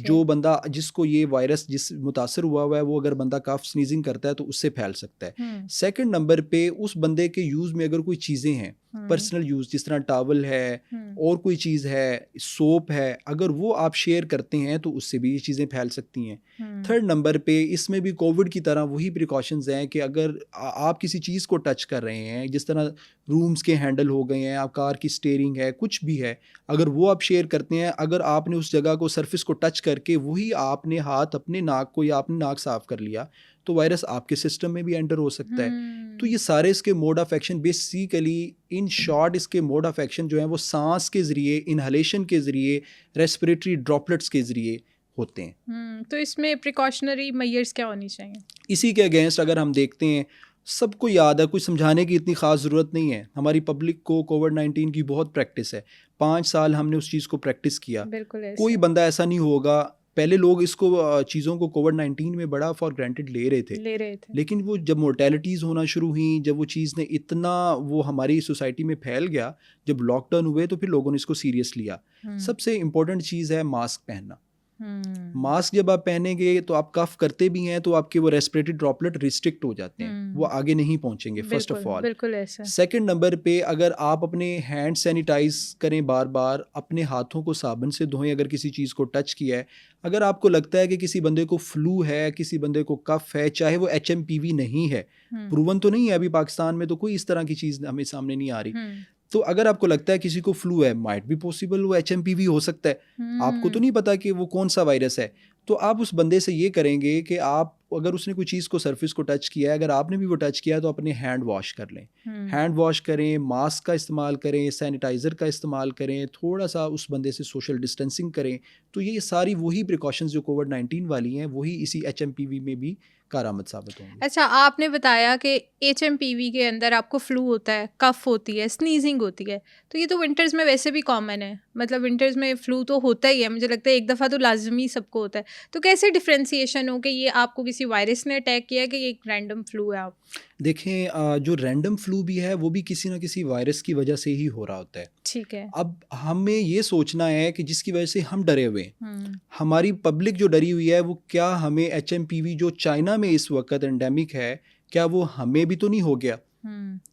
जो बंदा जिसको ये वायरस जिस मुतासर हुआ है वो अगर बंदा कफ स्नीजिंग करता है तो उससे फैल सकता है। सेकंड नंबर पे उस बंदे के यूज़ में अगर कोई चीज़ें हैं पर्सनल यूज़, जिस तरह टॉवल है और कोई चीज़ है, सोप है, अगर वो आप शेयर करते हैं तो उससे भी ये चीज़ें फैल सकती हैं। थर्ड नंबर पे इसमें भी कोविड की तरह वही प्रिकॉशंस हैं कि अगर आप किसी चीज़ को टच कर रहे हैं, जिस तरह रूम्स के हैंडल हो गए हैं, आप कार की स्टीयरिंग है, कुछ भी है, अगर वो आप शेयर करते हैं, अगर आपने उस जगह को सरफेस को टच करके वही आपने हाथ अपने नाक को या अपने नाक साफ कर लिया तो वायरस आपके सिस्टम में भी एंटर हो सकता है। तो ये सारे इसके mode of action basically in short इसके मोड ऑफ एक्शन जो है वो सांस के ज़रिए, इनहलेशन के ज़रिए, रेस्पिरेटरी ड्रॉपलेट्स के ज़रिए होते हैं। तो इसमें प्रिकॉशनरी मेजर्स क्या होनी चाहिए? इसी के अगेंस्ट अगर हम देखते हैं, सबको याद है, कुछ समझाने की इतनी ख़ास ज़रूरत नहीं है। हमारी पब्लिक को कोविड-19 की बहुत प्रैक्टिस है, 5 साल हमने उस चीज़ को प्रैक्टिस किया। कोई बंदा ऐसा नहीं होगा, पहले लोग इसको चीज़ों को कोविड-19 में बड़ा फॉर ग्रांटेड ले रहे थे, लेकिन वो जब मोर्टेलिटीज़ होना शुरू हुई, जब वो चीज़ ने इतना वो हमारी सोसाइटी में फैल गया, जब लॉकडाउन हुए तो फिर लोगों ने इसको सीरियस लिया। सबसे इम्पोर्टेंट चीज़ है मास्क पहनना। मास्क जब आप पहनेंगे तो आप कफ करते भी हैं तो आपके वो रेस्पिरेटरी ड्रॉपलेट रिस्ट्रिक्ट हो जाते हैं, वो आगे नहीं पहुंचेंगे। First of all second number पे अगर आप अपने हैंड सैनिटाइज करें, बार बार अपने हाथों को साबुन से धोएं। अगर किसी चीज़ को टच किया है, अगर आपको लगता है कि किसी बंदे को फ्लू है, किसी बंदे को कफ है, चाहे वो HMPV नहीं है, प्रूवन तो नहीं है अभी पाकिस्तान में, तो कोई इस तरह की चीज़ हमें सामने नहीं आ रही, तो अगर आपको लगता है किसी को फ्लू है, माइट भी पॉसिबल वो HMPV हो सकता है, आपको तो नहीं पता कि वो कौन सा वायरस है, तो आप उस बंदे से ये करेंगे कि आप अगर उसने कोई चीज़ को सरफेस को टच किया है, अगर आपने भी वो टच किया तो अपने हैंड वॉश कर लें, हैंड वॉश करें, मास्क का इस्तेमाल करें, सैनिटाइज़र का इस्तेमाल करें, थोड़ा सा उस बंदे से सोशल डिस्टेंसिंग करें। तो ये सारी वही प्रिकॉशंस जो कोविड-19 वाली हैं वही इसी HMPV में भी कारआमद साबित होंगी। अच्छा, आपने बताया कि HMPV के अंदर आपको फ्लू होता है, कफ होती है, स्नीजिंग होती है, तो ये तो विंटर्स में वैसे भी कॉमन है, मतलब विंटर्स में फ्लू तो होता ही है, मुझे लगता है एक दफ़ा तो लाजमी सबको होता है। तो कैसे डिफ्रेंसिएशन हो कि ये आपको किसी वायरस ने अटैक किया है कि ये एक रैंडम फ्लू है? आप देखें, जो रैंडम फ्लू भी है वो भी किसी ना किसी वायरस की वजह से ही हो रहा होता है। ठीक है। अब हमें ये सोचना है कि जिसकी वजह से हम डरे हुए हैं, हमारी पब्लिक जो डरी हुई है, वो क्या हमें एचएमपीवी जो चाइना में इस वक्त एंडेमिक है, क्या वो हमें भी तो नहीं हो गया?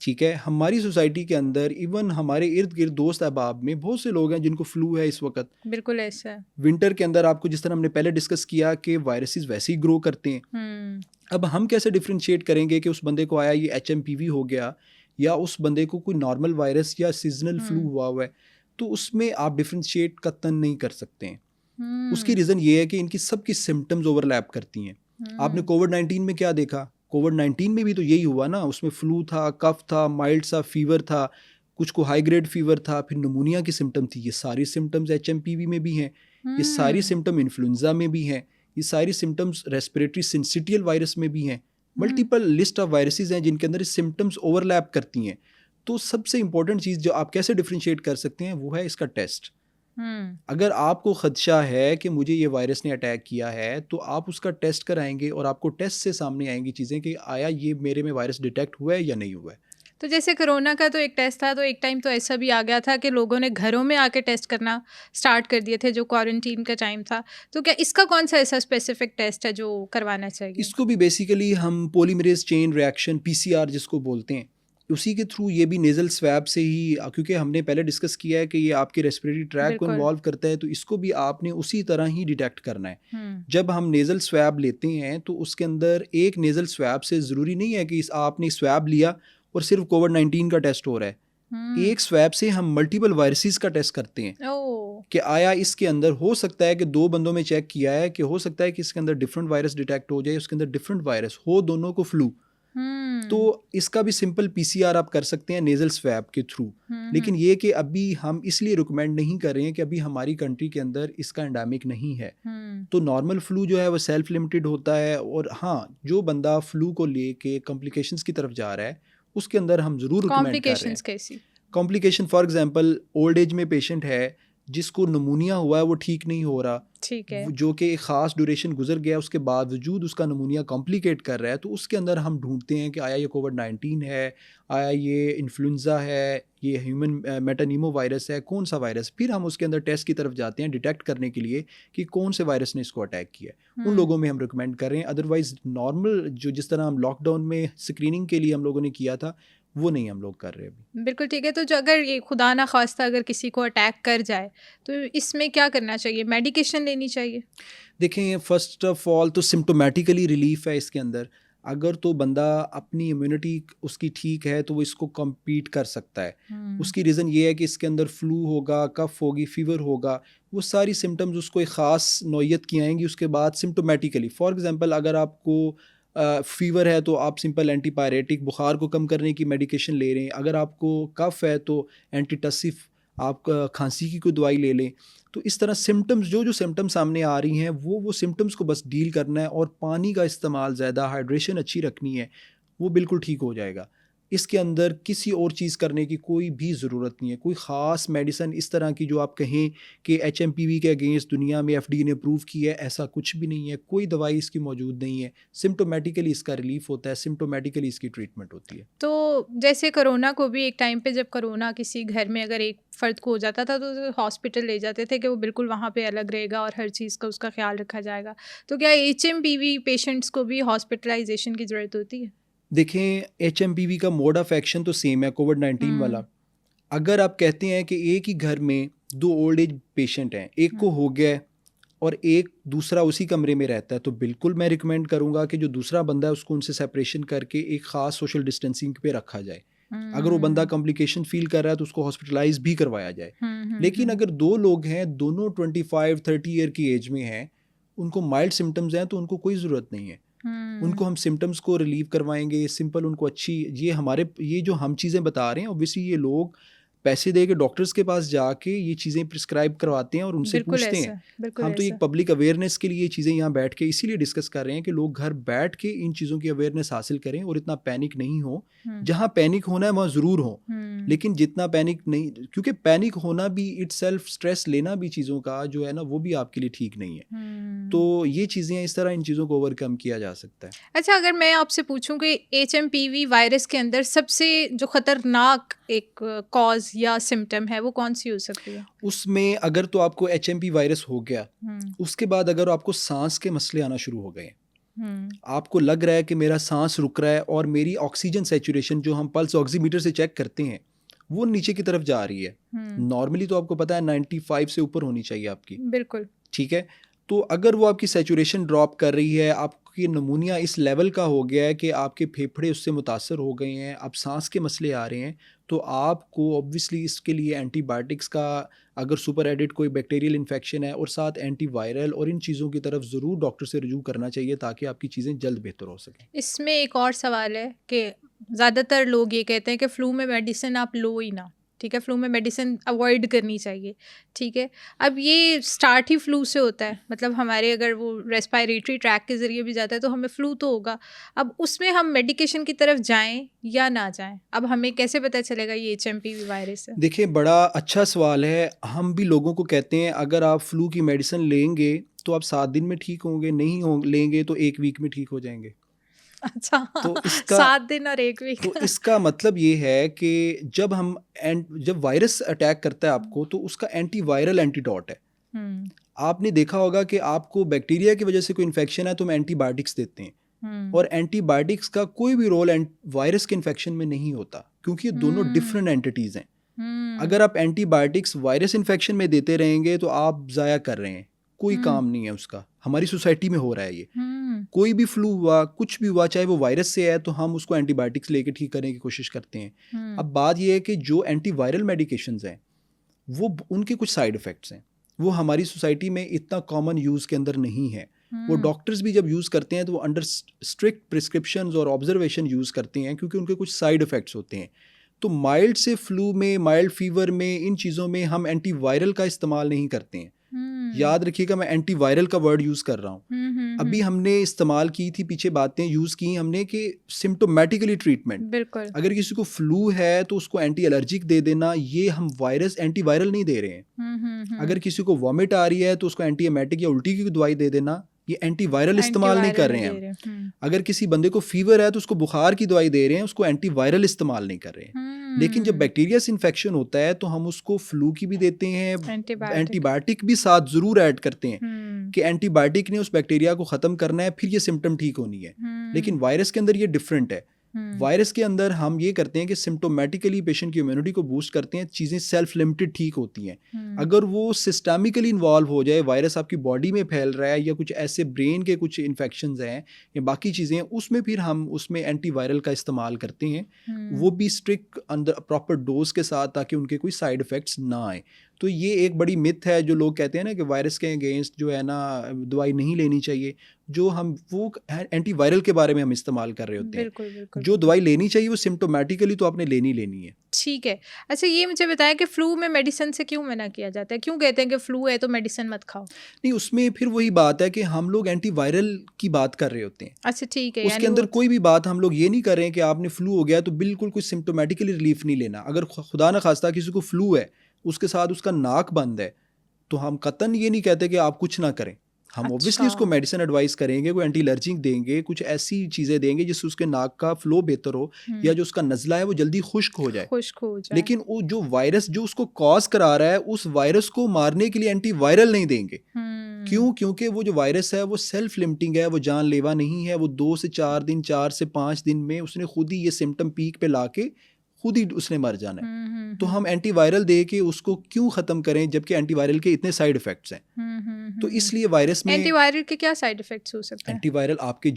ठीक है, हमारी सोसाइटी के अंदर इवन हमारे इर्द गिर्द दोस्त अहबाब में बहुत से लोग हैं जिनको फ्लू है इस वक्त। बिल्कुल ऐसा है। विंटर के अंदर आपको जिस तरह हमने पहले डिस्कस किया कि वायरसेस वैसे ही ग्रो करते हैं। अब हम कैसे डिफ्रेंशिएट करेंगे कि उस बंदे को आया ये एचएमपीवी हो गया या उस बंदे को कोई नॉर्मल वायरस या सीजनल फ्लू हुआ है? तो उसमें आप डिफ्रेंशिएट कतन नहीं कर सकते हैं। उसकी रीज़न ये है कि इनकी सबकी सिम्टम्स ओवरलैप करती हैं। आपने कोविड-19 में क्या देखा? कोविड-19 में भी तो यही हुआ ना, उसमें फ्लू था, कफ था, माइल्ड सा फीवर था, कुछ को हाई ग्रेड फीवर था, फिर निमोनिया की सिम्टम थी। ये सारी सिम्टम्स एचएमपीवी में भी हैं, ये सारी सिम्टम इन्फ्लुएंजा में भी हैं, ये सारी सिम्टम्स रेस्पिरेटरी सिंसिटियल वायरस में भी हैं। मल्टीपल लिस्ट ऑफ वायरसेस हैं जिनके अंदर सिम्टम्स ओवरलैप करती हैं। तो सबसे इंपॉर्टेंट चीज़ जो आप कैसे डिफ्रेंशिएट कर सकते हैं वो है इसका टेस्ट। अगर आपको खदशा है कि मुझे ये वायरस ने अटैक किया है तो आप उसका टेस्ट कराएंगे और आपको टेस्ट से सामने आएंगी चीज़ें कि आया ये मेरे में वायरस डिटेक्ट हुआ है या नहीं हुआ है। तो जैसे कोरोना का तो एक टेस्ट था, तो एक टाइम तो ऐसा भी आ गया था कि लोगों ने घरों में आके टेस्ट करना स्टार्ट कर दिए थे, जो क्वारंटीन का टाइम था। तो क्या इसका कौन सा ऐसा स्पेसिफिक टेस्ट है जो करवाना चाहिए? इसको भी बेसिकली हम पॉलीमरेज चेन रिएक्शन पीसीआर जिसको बोलते हैं, उसी के थ्रू ये भी नेज़ल स्वैब से ही, क्योंकि हमने पहले डिस्कस किया है कि ये आपके रेस्पिरेटरी ट्रैक को इन्वॉल्व करता है, तो इसको भी आपने उसी तरह ही डिटेक्ट करना है। जब हम नेज़ल स्वैब लेते हैं तो उसके अंदर एक नेज़ल स्वैब से ज़रूरी नहीं है कि आपने स्वैब लिया और सिर्फ कोविड-19 का टेस्ट हो रहा है। एक स्वैब से हम मल्टीपल वायरसेस का टेस्ट करते हैं कि आया इसके अंदर, हो सकता है कि 2 बंदों में चेक किया है कि हो सकता है कि इसके अंदर डिफरेंट वायरस डिटेक्ट हो जाए, उसके अंदर डिफरेंट वायरस हो, दोनों को फ्लू। तो इसका भी सिंपल पीसीआर आप कर सकते हैं नेजल स्वैब के थ्रू। लेकिन ये कि अभी हम इसलिए रिकमेंड नहीं कर रहे हैं कि अभी हमारी कंट्री के अंदर इसका एंडेमिक नहीं है। तो नॉर्मल फ्लू जो है वो सेल्फ लिमिटेड होता है, और हाँ, जो बंदा फ्लू को लेके कॉम्प्लिकेशंस की तरफ जा रहा है उसके अंदर हम ज़रूर रिकमेंड कर रहे हैं। कैसी complication? For example old age में पेशेंट है जिसको निमोनिया हुआ है, वो ठीक नहीं हो रहा, ठीक है, जो कि एक ख़ास ड्यूरेशन गुजर गया, उसके बावजूद उसका निमोनिया कॉम्प्लिकेट कर रहा है, तो उसके अंदर हम ढूंढते हैं कि आया ये कोविड-19 है, आया ये इन्फ्लुएंजा है, ये ह्यूमन मेटानीमो वायरस है, कौन सा वायरस। फिर हम उसके अंदर टेस्ट की तरफ जाते हैं डिटेक्ट करने के लिए कि कौन से वायरस ने इसको अटैक किया। उन लोगों में हम रिकमेंड कर रहे हैं। अदरवाइज़ नॉर्मल जो जिस तरह हम लॉकडाउन में स्क्रीनिंग के लिए हम लोगों ने किया था, वो नहीं हम लोग कर रहे अभी। बिल्कुल ठीक है। तो जो अगर ये खुदा ना खास्ता अगर किसी को अटैक कर जाए तो इसमें क्या करना चाहिए? मेडिकेशन लेनी चाहिए? देखें, फ़र्स्ट ऑफ ऑल तो सिम्टोमेटिकली रिलीफ है इसके अंदर। अगर तो बंदा अपनी इम्यूनिटी उसकी ठीक है तो वो इसको कम्पीट कर सकता है। उसकी रीज़न ये है कि इसके अंदर फ्लू होगा, कफ होगी, फीवर होगा, वो सारी सिम्टम्स उसको एक ख़ास नौइयत की आएंगी। उसके बाद सिम्टोमेटिकली, फॉर एग्ज़ाम्पल अगर आपको फीवर है तो आप सिंपल एंटीपायरेटिक बुखार को कम करने की मेडिकेशन ले रहे हैं। अगर आपको कफ है तो एंटीटसिफ आप खांसी की कोई दवाई ले लें। तो इस तरह सिम्टम्स जो सिम्टम्स सामने आ रही हैं वो सिम्टम्स को बस डील करना है, और पानी का इस्तेमाल ज़्यादा, हाइड्रेशन अच्छी रखनी है, वो बिल्कुल ठीक हो जाएगा। इसके अंदर किसी और चीज़ करने की कोई भी ज़रूरत नहीं है। कोई ख़ास मेडिसिन इस तरह की जो आप कहें कि एचएमपीवी के अगेंस्ट दुनिया में एफडीए ने अप्रूव की है, ऐसा कुछ भी नहीं है। कोई दवाई इसकी मौजूद नहीं है। सिम्टोमेटिकली इसका रिलीफ होता है, सिम्टोमेटिकली इसकी ट्रीटमेंट होती है। तो जैसे कोरोना को भी एक टाइम पे जब कोरोना किसी घर में अगर एक फ़र्द को हो जाता था तो हॉस्पिटल ले जाते थे कि वो बिल्कुल वहाँ पे अलग रहेगा और हर चीज़ का उसका ख्याल रखा जाएगा। तो क्या एचएमपीवी पेशेंट्स को भी हॉस्पिटलाइजेशन की ज़रूरत होती है? देखें, एचएमपीवी का मोड ऑफ एक्शन तो सेम है कोविड-19 वाला। अगर आप कहते हैं कि एक ही घर में 2 ओल्ड एज पेशेंट हैं, एक को हो गया है और एक दूसरा उसी कमरे में रहता है, तो बिल्कुल मैं रिकमेंड करूंगा कि जो दूसरा बंदा है उसको उनसे सेपरेशन करके एक ख़ास सोशल डिस्टेंसिंग पे रखा जाए। अगर वो बंदा कॉम्प्लिकेशन फील कर रहा है तो उसको हॉस्पिटलाइज भी करवाया जाए। लेकिन अगर 2 लोग हैं, दोनों 25-30 ईयर की एज में हैं, उनको माइल्ड सिम्टम्स हैं, तो उनको कोई ज़रूरत नहीं है। उनको हम सिम्टम्स को रिलीव करवाएंगे, सिंपल उनको अच्छी, ये जो हम चीज़ें बता रहे हैं, ऑब्वियसली ये लोग पैसे दे के डॉक्टर्स के पास जाके ये चीज़ें प्रिस्क्राइब करवाते हैं और उनसे बिल्कुल पूछते ऐसा, हैं। बिल्कुल हम तो एक ऐसा। पब्लिक अवेयरनेस के लिए ये चीज़ें यहाँ बैठ के इसीलिए डिस्कस कर रहे हैं कि लोग घर बैठ के इन चीज़ों की अवेयरनेस हासिल करें और इतना पैनिक नहीं हो। जहाँ पैनिक होना है वहाँ ज़रूर हो, लेकिन जितना पैनिक नहीं, क्योंकि पैनिक होना भी इटसेल्फ, स्ट्रेस लेना भी चीज़ों का जो है ना वो भी आपके लिए ठीक नहीं है। तो ये चीज़ें इस तरह इन चीज़ों को ओवरकम किया जा सकता है। अच्छा, अगर मैं आपसे पूछूं कि HMPV वायरस के अंदर सबसे जो खतरनाक एक कॉज या सिम्टम है वो कौन सी हो सकती है? उसमें अगर तो आपको HMP वायरस हो गया, उसके बाद अगर आपको सांस के मसले आना शुरू हो गए, आपको लग रहा है कि मेरा सांस रुक रहा है और मेरी ऑक्सीजन सैचुरेशन जो हम पल्स ऑक्सीमीटर से चेक करते हैं वो नीचे की तरफ जा रही है। नॉर्मली तो आपको पता है 95 से ऊपर होनी चाहिए आपकी, बिल्कुल, ठीक है। तो अगर वो आपकी सैचुरेशन ड्रॉप कर रही है, आपकी नमूनिया इस लेवल का हो गया है कि आपके फेफड़े उससे मुतासर हो गए हैं, अब सांस के मसले आ रहे हैं, तो आपको ऑब्वियसली इसके लिए एंटीबायोटिक्स का, अगर सुपर एडिड कोई बैक्टीरियल इन्फेक्शन है और साथ एंटीवायरल और इन चीज़ों की तरफ ज़रूर डॉक्टर से रुजू करना चाहिए ताकि आपकी चीज़ें जल्द बेहतर हो सकें। इसमें एक और सवाल है कि ज़्यादातर लोग ये कहते हैं कि फ्लू में मेडिसिन आप लो ही ना, ठीक है, फ्लू में मेडिसिन अवॉइड करनी चाहिए, ठीक है। अब ये स्टार्ट ही फ्लू से होता है, मतलब हमारे अगर वो रेस्पिरेटरी ट्रैक के ज़रिए भी जाता है तो हमें फ्लू तो होगा। अब उसमें हम मेडिकेशन की तरफ जाएं या ना जाएं, अब हमें कैसे पता चलेगा ये HMPV वायरस है? देखिए, बड़ा अच्छा सवाल है। हम भी लोगों को कहते हैं अगर आप फ्लू की मेडिसिन लेंगे तो आप 7 दिन में ठीक होंगे, नहीं लेंगे तो 1 वीक में ठीक हो जाएंगे। अच्छा, तो इसका 7 दिन और 1 वीक। तो इसका मतलब ये है कि जब वायरस अटैक करता है आपको तो उसका एंटीवायरल एंटीडोट है। आपने देखा होगा कि आपको बैक्टीरिया की वजह से कोई इन्फेक्शन है तो हम एंटीबायोटिक्स देते हैं, और एंटीबायोटिक्स का कोई भी रोल वायरस के इन्फेक्शन में नहीं होता, क्योंकि ये दोनों डिफरेंट एंटिटीज़ हैं। अगर आप एंटीबायोटिक्स वायरस इन्फेक्शन में देते रहेंगे तो आप ज़ाया कर रहे हैं, कोई काम नहीं है उसका। हमारी सोसाइटी में हो रहा है ये। कोई भी फ्लू हुआ, कुछ भी हुआ, चाहे वो वायरस से है, तो हम उसको एंटीबायोटिक्स लेके ठीक करने की कोशिश करते हैं। अब बात ये है कि जो एंटीवायरल मेडिकेशंस हैं वो उनके कुछ साइड इफ़ेक्ट्स हैं, वो हमारी सोसाइटी में इतना कॉमन यूज़ के अंदर नहीं है। वो डॉक्टर्स भी जब यूज़ करते हैं तो वो अंडर स्ट्रिक्ट प्रिस्क्रिप्शंस और ऑब्जर्वेशन यूज़ करते हैं, क्योंकि उनके कुछ साइड इफ़ेक्ट्स होते हैं। तो माइल्ड से फ्लू में, माइल्ड फीवर में, इन चीज़ों में हम एंटीवायरल का इस्तेमाल नहीं करते हैं। याद रखिएगा, मैं एंटीवायरल का वर्ड यूज़ कर रहा हूँ। अभी हमने इस्तेमाल की थी, पीछे बातें यूज़ की हमने कि सिम्टोमेटिकली ट्रीटमेंट। बिल्कुल, अगर किसी को फ्लू है तो उसको एंटी एलर्जिक दे देना, ये हम वायरस एंटीवायरल नहीं दे रहे हैं। अगर किसी को वॉमिट आ रही है तो उसको एंटी एमेटिक या उल्टी की दवाई दे देना, ये एंटीवायरल इस्तेमाल नहीं कर रहे हैं हम। अगर किसी बंदे को फीवर है तो उसको बुखार की दवाई दे रहे हैं, उसको एंटीवायरल इस्तेमाल नहीं कर रहे हैं। लेकिन जब बैक्टीरिया से इन्फेक्शन होता है तो हम उसको फ्लू की भी देते हैं, एंटीबायोटिक भी साथ ज़रूर ऐड करते हैं कि एंटीबायोटिक ने उस बैक्टीरिया को ख़त्म करना है, फिर ये सिम्टम ठीक होनी है। लेकिन वायरस के अंदर ये डिफरेंट है। वायरस के अंदर हम ये करते हैं कि सिम्टोमेटिकली पेशेंट की इम्यूनिटी को बूस्ट करते हैं, चीज़ें सेल्फ लिमिटेड ठीक होती हैं। अगर वो सिस्टमिकली इन्वॉल्व हो जाए, वायरस आपकी बॉडी में फैल रहा है या कुछ ऐसे ब्रेन के कुछ इन्फेक्शंस हैं या बाकी चीज़ें हैं, उसमें फिर हम उसमें एंटीवायरल का इस्तेमाल करते हैं। वो भी स्ट्रिक्ट अंदर प्रॉपर डोज के साथ, ताकि उनके कोई साइड इफ़ेक्ट्स ना आए। तो ये एक बड़ी मिथ है जो लोग कहते हैं ना कि वायरस के अगेंस्ट जो है ना दवाई नहीं लेनी चाहिए। जो हम वो एंटीवायरल के बारे में हम इस्तेमाल कर रहे होते हैं। बिल्कुल, बिल्कुल। जो दवाई लेनी चाहिए वो सिम्टोमेटिकली तो आपने लेनी है। ठीक है। अच्छा, ये मुझे बताया कि फ्लू में मेडिसिन से क्यों मना किया जाता है? क्यों कहते हैं कि फ्लू है तो मेडिसिन मत खाओ? नहीं, उसमें फिर वही बात है कि हम लोग एंटीवायरल की बात कर रहे होते हैं। अच्छा, ठीक है। उसके अंदर कोई भी बात हम लोग ये नहीं कर रहे हैं कि आपने फ्लू हो गया तो बिल्कुल कोई सिम्टोमेटिकली रिलीफ नहीं लेना। अगर खुदा ना खास्ता किसी को फ्लू है, उसके साथ उसका नाक बंद है, तो हम कतन ये नहीं कहते कि आप कुछ ना करें। हम ऑब्वियसली उसको मेडिसिन एडवाइस करेंगे, कोई एंटी एलर्जिक देंगे, कुछ ऐसी चीज़ें देंगे जिससे उसके नाक का फ्लो बेहतर हो, या जो उसका नज़ला है वो जल्दी खुश्क हो जाए। लेकिन वो जो वायरस जो उसको कॉज करा रहा है, उस वायरस को मारने के लिए एंटीवायरल नहीं देंगे। क्यों? क्योंकि वो जो वायरस है वो सेल्फ लिमिटिंग है, वो जानलेवा नहीं है। वो 2 से 4 दिन, 4 से 5 दिन में उसने खुद ही ये सिम्टम पीक पे लाके खुद ही उसने मर जाना है। तो हम एंटीवायरल दे के उसको क्यों ख़त्म करें, जबकि एंटीवायरल के इतने साइड इफ़ेक्ट्स हैं। तो इसलिए वायरस में एंटीवायरल के क्या साइड इफ़ेक्ट्स हो सकते हैं? एंटीवायरल आपके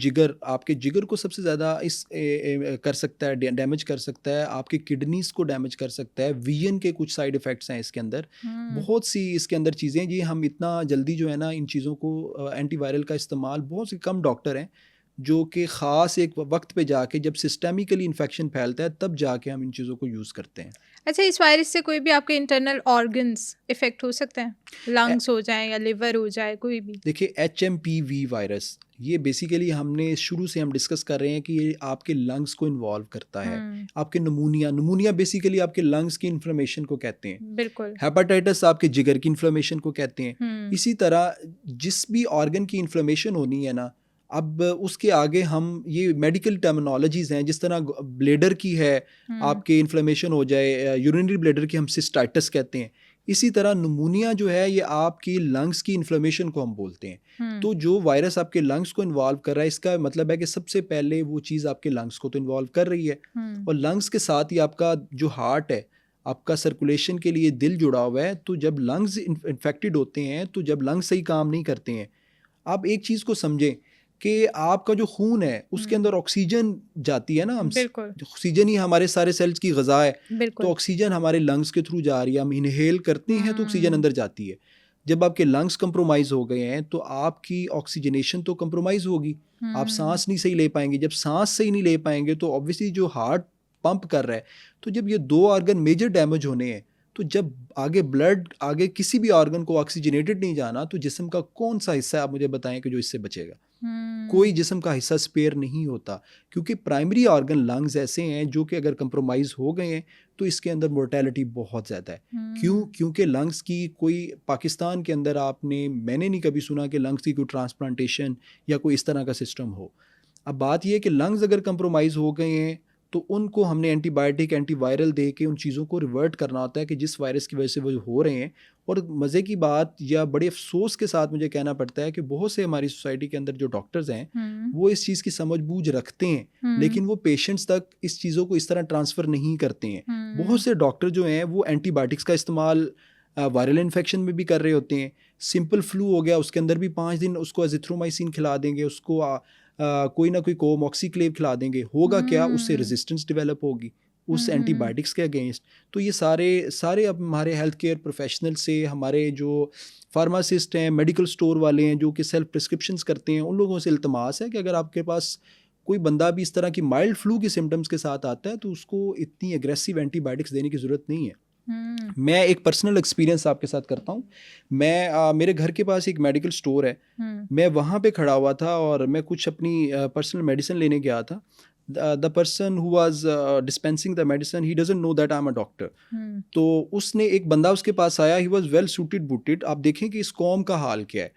जिगर को सबसे ज़्यादा कर सकता है, डैमेज कर सकता है। आपके किडनीज़ को डैमेज कर सकता है। विजन के कुछ साइड इफ़ेक्ट्स हैं इसके अंदर। बहुत सी इसके अंदर चीज़ें, ये हम इतना जल्दी जो है ना इन चीज़ों को एंटीवायरल का इस्तेमाल, बहुत से कम डॉक्टर हैं जो कि ख़ास एक वक्त पे जाके जब सिस्टेमिकली इन्फेक्शन फैलता है तब जाके हम इन चीज़ों को यूज़ करते हैं। अच्छा, इस वायरस से कोई भी आपके इंटरनल ऑर्गन्स इफेक्ट हो सकते हैं? लंग्स हो जाए या लिवर हो जाए, कोई भी? देखिए HMPV वायरस ये बेसिकली हमने शुरू से हम डिस्कस कर रहे हैं कि ये आपके लंग्स को इन्वॉल्व करता है। आपके नमूनिया बेसिकली आपके लंग्स की इन्फ्लेमेशन को कहते हैं। बिल्कुल। हेपेटाइटिस आपके जिगर की इन्फ्लेमेशन को कहते हैं। इसी तरह जिस भी ऑर्गन की इन्फ्लेमेशन होनी है ना, अब उसके आगे हम ये मेडिकल टर्मिनोलॉजीज हैं, जिस तरह ब्लेडर की है आपके इन्फ्लेमेशन हो जाए, यूरिनरी ब्लेडर की हम सिस्टाइटिस कहते हैं। इसी तरह नमूनिया जो है ये आपकी लंग्स की इन्फ्लेमेशन को हम बोलते हैं। तो जो वायरस आपके लंग्स को इन्वॉल्व कर रहा है, इसका मतलब है कि सबसे पहले वो चीज़ आपके लंग्स को तो इन्वॉल्व कर रही है, और लंग्स के साथ ही आपका जो हार्ट है, आपका सर्कुलेशन के लिए दिल जुड़ा हुआ है। तो जब लंग्स इन्फेक्टेड होते हैं, तो जब लंग्स सही काम नहीं करते हैं, आप एक चीज़ को समझें कि आपका जो खून है उसके अंदर ऑक्सीजन जाती है ना, हम ऑक्सीजन ही हमारे सारे सेल्स की ग़िज़ा है, तो ऑक्सीजन हमारे लंग्स के थ्रू जा रही है, हम इनहेल करते हैं तो ऑक्सीजन अंदर जाती है। जब आपके लंग्स कंप्रोमाइज़ हो गए हैं तो आपकी ऑक्सीजनेशन तो कंप्रोमाइज़ होगी, आप सांस नहीं सही ले पाएंगे। जब सांस सही नहीं ले पाएंगे तो ऑब्वियसली जो हार्ट पंप कर रहा है, तो जब ये दो ऑर्गन मेजर डैमेज होने हैं, तो जब आगे ब्लड आगे किसी भी ऑर्गन को ऑक्सीजनेटेड नहीं जाना, तो जिस्म का कौन सा हिस्सा आप मुझे बताएं कि जो इससे बचेगा? कोई जिस्म का हिस्सा स्पेयर नहीं होता, क्योंकि प्राइमरी ऑर्गन लंग्स ऐसे हैं जो कि अगर कंप्रोमाइज़ हो गए हैं तो इसके अंदर मोर्टेलिटी बहुत ज़्यादा है। क्यों? क्योंकि लंग्स की कोई पाकिस्तान के अंदर मैंने नहीं कभी सुना कि लंग्स की कोई ट्रांसप्लांटेशन या कोई इस तरह का सिस्टम हो। अब बात यह है कि लंग्स अगर कंप्रोमाइज़ हो गए हैं तो उनको हमने एंटीबायोटिक एंटीवायरल दे के उन चीज़ों को रिवर्ट करना होता है कि जिस वायरस की वजह से वो हो रहे हैं। और मज़े की बात या बड़े अफसोस के साथ मुझे कहना पड़ता है कि बहुत से हमारी सोसाइटी के अंदर जो डॉक्टर्स हैं वो इस चीज़ की समझ बूझ रखते हैं, लेकिन वो पेशेंट्स तक इस चीज़ों को इस तरह ट्रांसफ़र नहीं करते हैं। बहुत से डॉक्टर जो हैं वो एंटीबायोटिक्स का इस्तेमाल वायरल इन्फेक्शन में भी कर रहे होते हैं। सिंपल फ्लू हो गया, उसके अंदर भी 5 दिन उसको एजिथ्रोमाइसिन खिला देंगे, उसको कोई ना कोई कोमॉक्सीक्लेव खिला देंगे। होगा क्या? उससे रेजिस्टेंस डेवलप होगी उस एंटीबायोटिक्स के अगेंस्ट। तो ये सारे अब हमारे हेल्थ केयर प्रोफेशनल से, हमारे जो फार्मासिस्ट हैं, मेडिकल स्टोर वाले हैं जो कि सेल्फ प्रिस्क्रिप्शंस करते हैं, उन लोगों से इल्तमास है कि अगर आपके पास कोई बंदा भी इस तरह की माइल्ड फ्लू के सिम्टम्स के साथ आता है तो उसको इतनी एग्रेसिव एंटीबायोटिक्स देने की ज़रूरत नहीं है। मैं एक पर्सनल एक्सपीरियंस आपके साथ करता हूँ। मेरे घर के पास एक मेडिकल स्टोर है, मैं वहाँ पे खड़ा हुआ था और मैं कुछ अपनी पर्सनल मेडिसिन लेने गया था। The person who was dispensing the medicine, he doesn't know that I'm a doctor. तो उसने एक बंदा उसके पास आया, he was well suited booted। आप देखें कि इस कौम का हाल क्या है।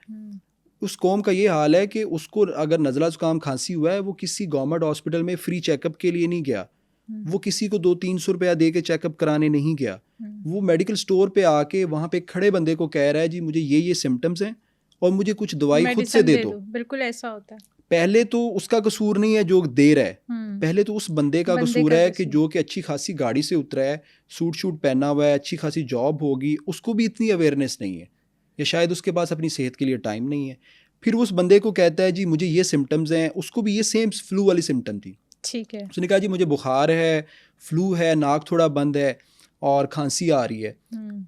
उस कौम का ये हाल है कि उसको अगर नज़ला ज़ुकाम खांसी हुआ है, वो किसी गवर्नमेंट हॉस्पिटल में फ्री चेकअप के लिए नहीं गया, वो किसी को 200-300 रुपया दे के चेकअप कराने नहीं गया। वो मेडिकल स्टोर पे आके वहाँ पे खड़े बंदे को कह रहा है, जी मुझे ये सिम्टम्स हैं और मुझे कुछ दवाई खुद से दे दो। बिल्कुल ऐसा होता है। पहले तो उसका कसूर नहीं है जो दे रहा है, पहले तो उस बंदे का कसूर है कि जो कि अच्छी खासी गाड़ी से उतरा है, सूट शूट पहना हुआ है, अच्छी खासी जॉब होगी, उसको भी इतनी अवेयरनेस नहीं है, या शायद उसके पास अपनी सेहत के लिए टाइम नहीं है। फिर उस बंदे को कहता है जी मुझे ये सिम्टम्स हैं, उसको भी ये सेम फ्लू वाली सिम्टम थी। ठीक है। उसने कहा जी मुझे बुखार है, फ्लू है, नाक थोड़ा बंद है और खांसी आ रही है।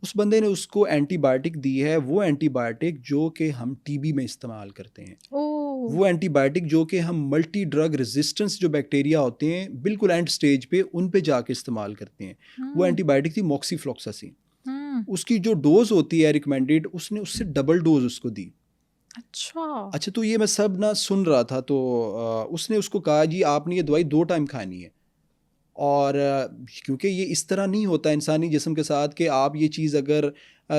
उस बंदे ने उसको एंटीबायोटिक दी है, वो एंटीबायोटिक जो कि हम टीबी में इस्तेमाल करते हैं। वो एंटीबायोटिक जो कि हम मल्टी ड्रग रेजिस्टेंस जो बैक्टीरिया होते हैं बिल्कुल एंड स्टेज पे, उन पे जाके इस्तेमाल करते हैं। वो एंटीबायोटिक थी मॉक्सीफ्लॉक्सासिन। उसकी जो डोज होती है रिकमेंडेड, उसने उससे डबल डोज उसको दी। अच्छा, तो ये मैं सब ना सुन रहा था, तो उसने उसको कहा जी आपने ये दवाई 2 टाइम खानी है। और क्योंकि ये इस तरह नहीं होता इंसानी जिस्म के साथ कि आप ये चीज़ अगर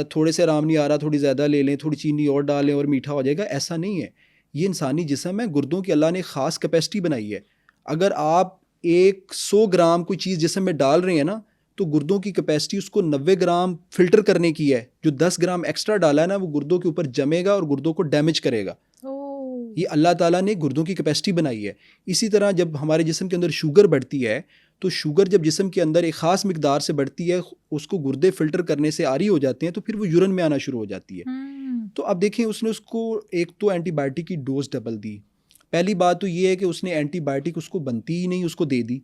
थोड़े से आराम नहीं आ रहा, थोड़ी ज़्यादा ले लें, थोड़ी चीनी और डालें और मीठा हो जाएगा, ऐसा नहीं है। ये इंसानी जिस्म है, गुर्दों की अल्लाह ने ख़ास कैपेसिटी बनाई है। अगर आप 100 ग्राम कोई चीज़ जिस्म में डाल रहे हैं ना, तो गुर्दों की कैपेसिटी उसको 90 ग्राम फिल्टर करने की है। जो 10 ग्राम एक्स्ट्रा डाला है ना, वो गुर्दों के ऊपर जमेगा और गुर्दों को डैमेज करेगा। ये अल्लाह ताला ने गुर्दों की कैपेसिटी बनाई है। इसी तरह जब हमारे जिस्म के अंदर शुगर बढ़ती है, तो शुगर जब जिस्म के अंदर एक ख़ास मिकदार से बढ़ती है, उसको गुर्दे फिल्टर करने से आरी हो जाते हैं, तो फिर वो यूरिन में आना शुरू हो जाती है। तो अब देखें, उसने उसको एक तो एंटीबायोटिक की डोज डबल दी। पहली बात तो ये है कि उसने एंटीबायोटिक उसको बनती ही नहीं, उसको दे दी।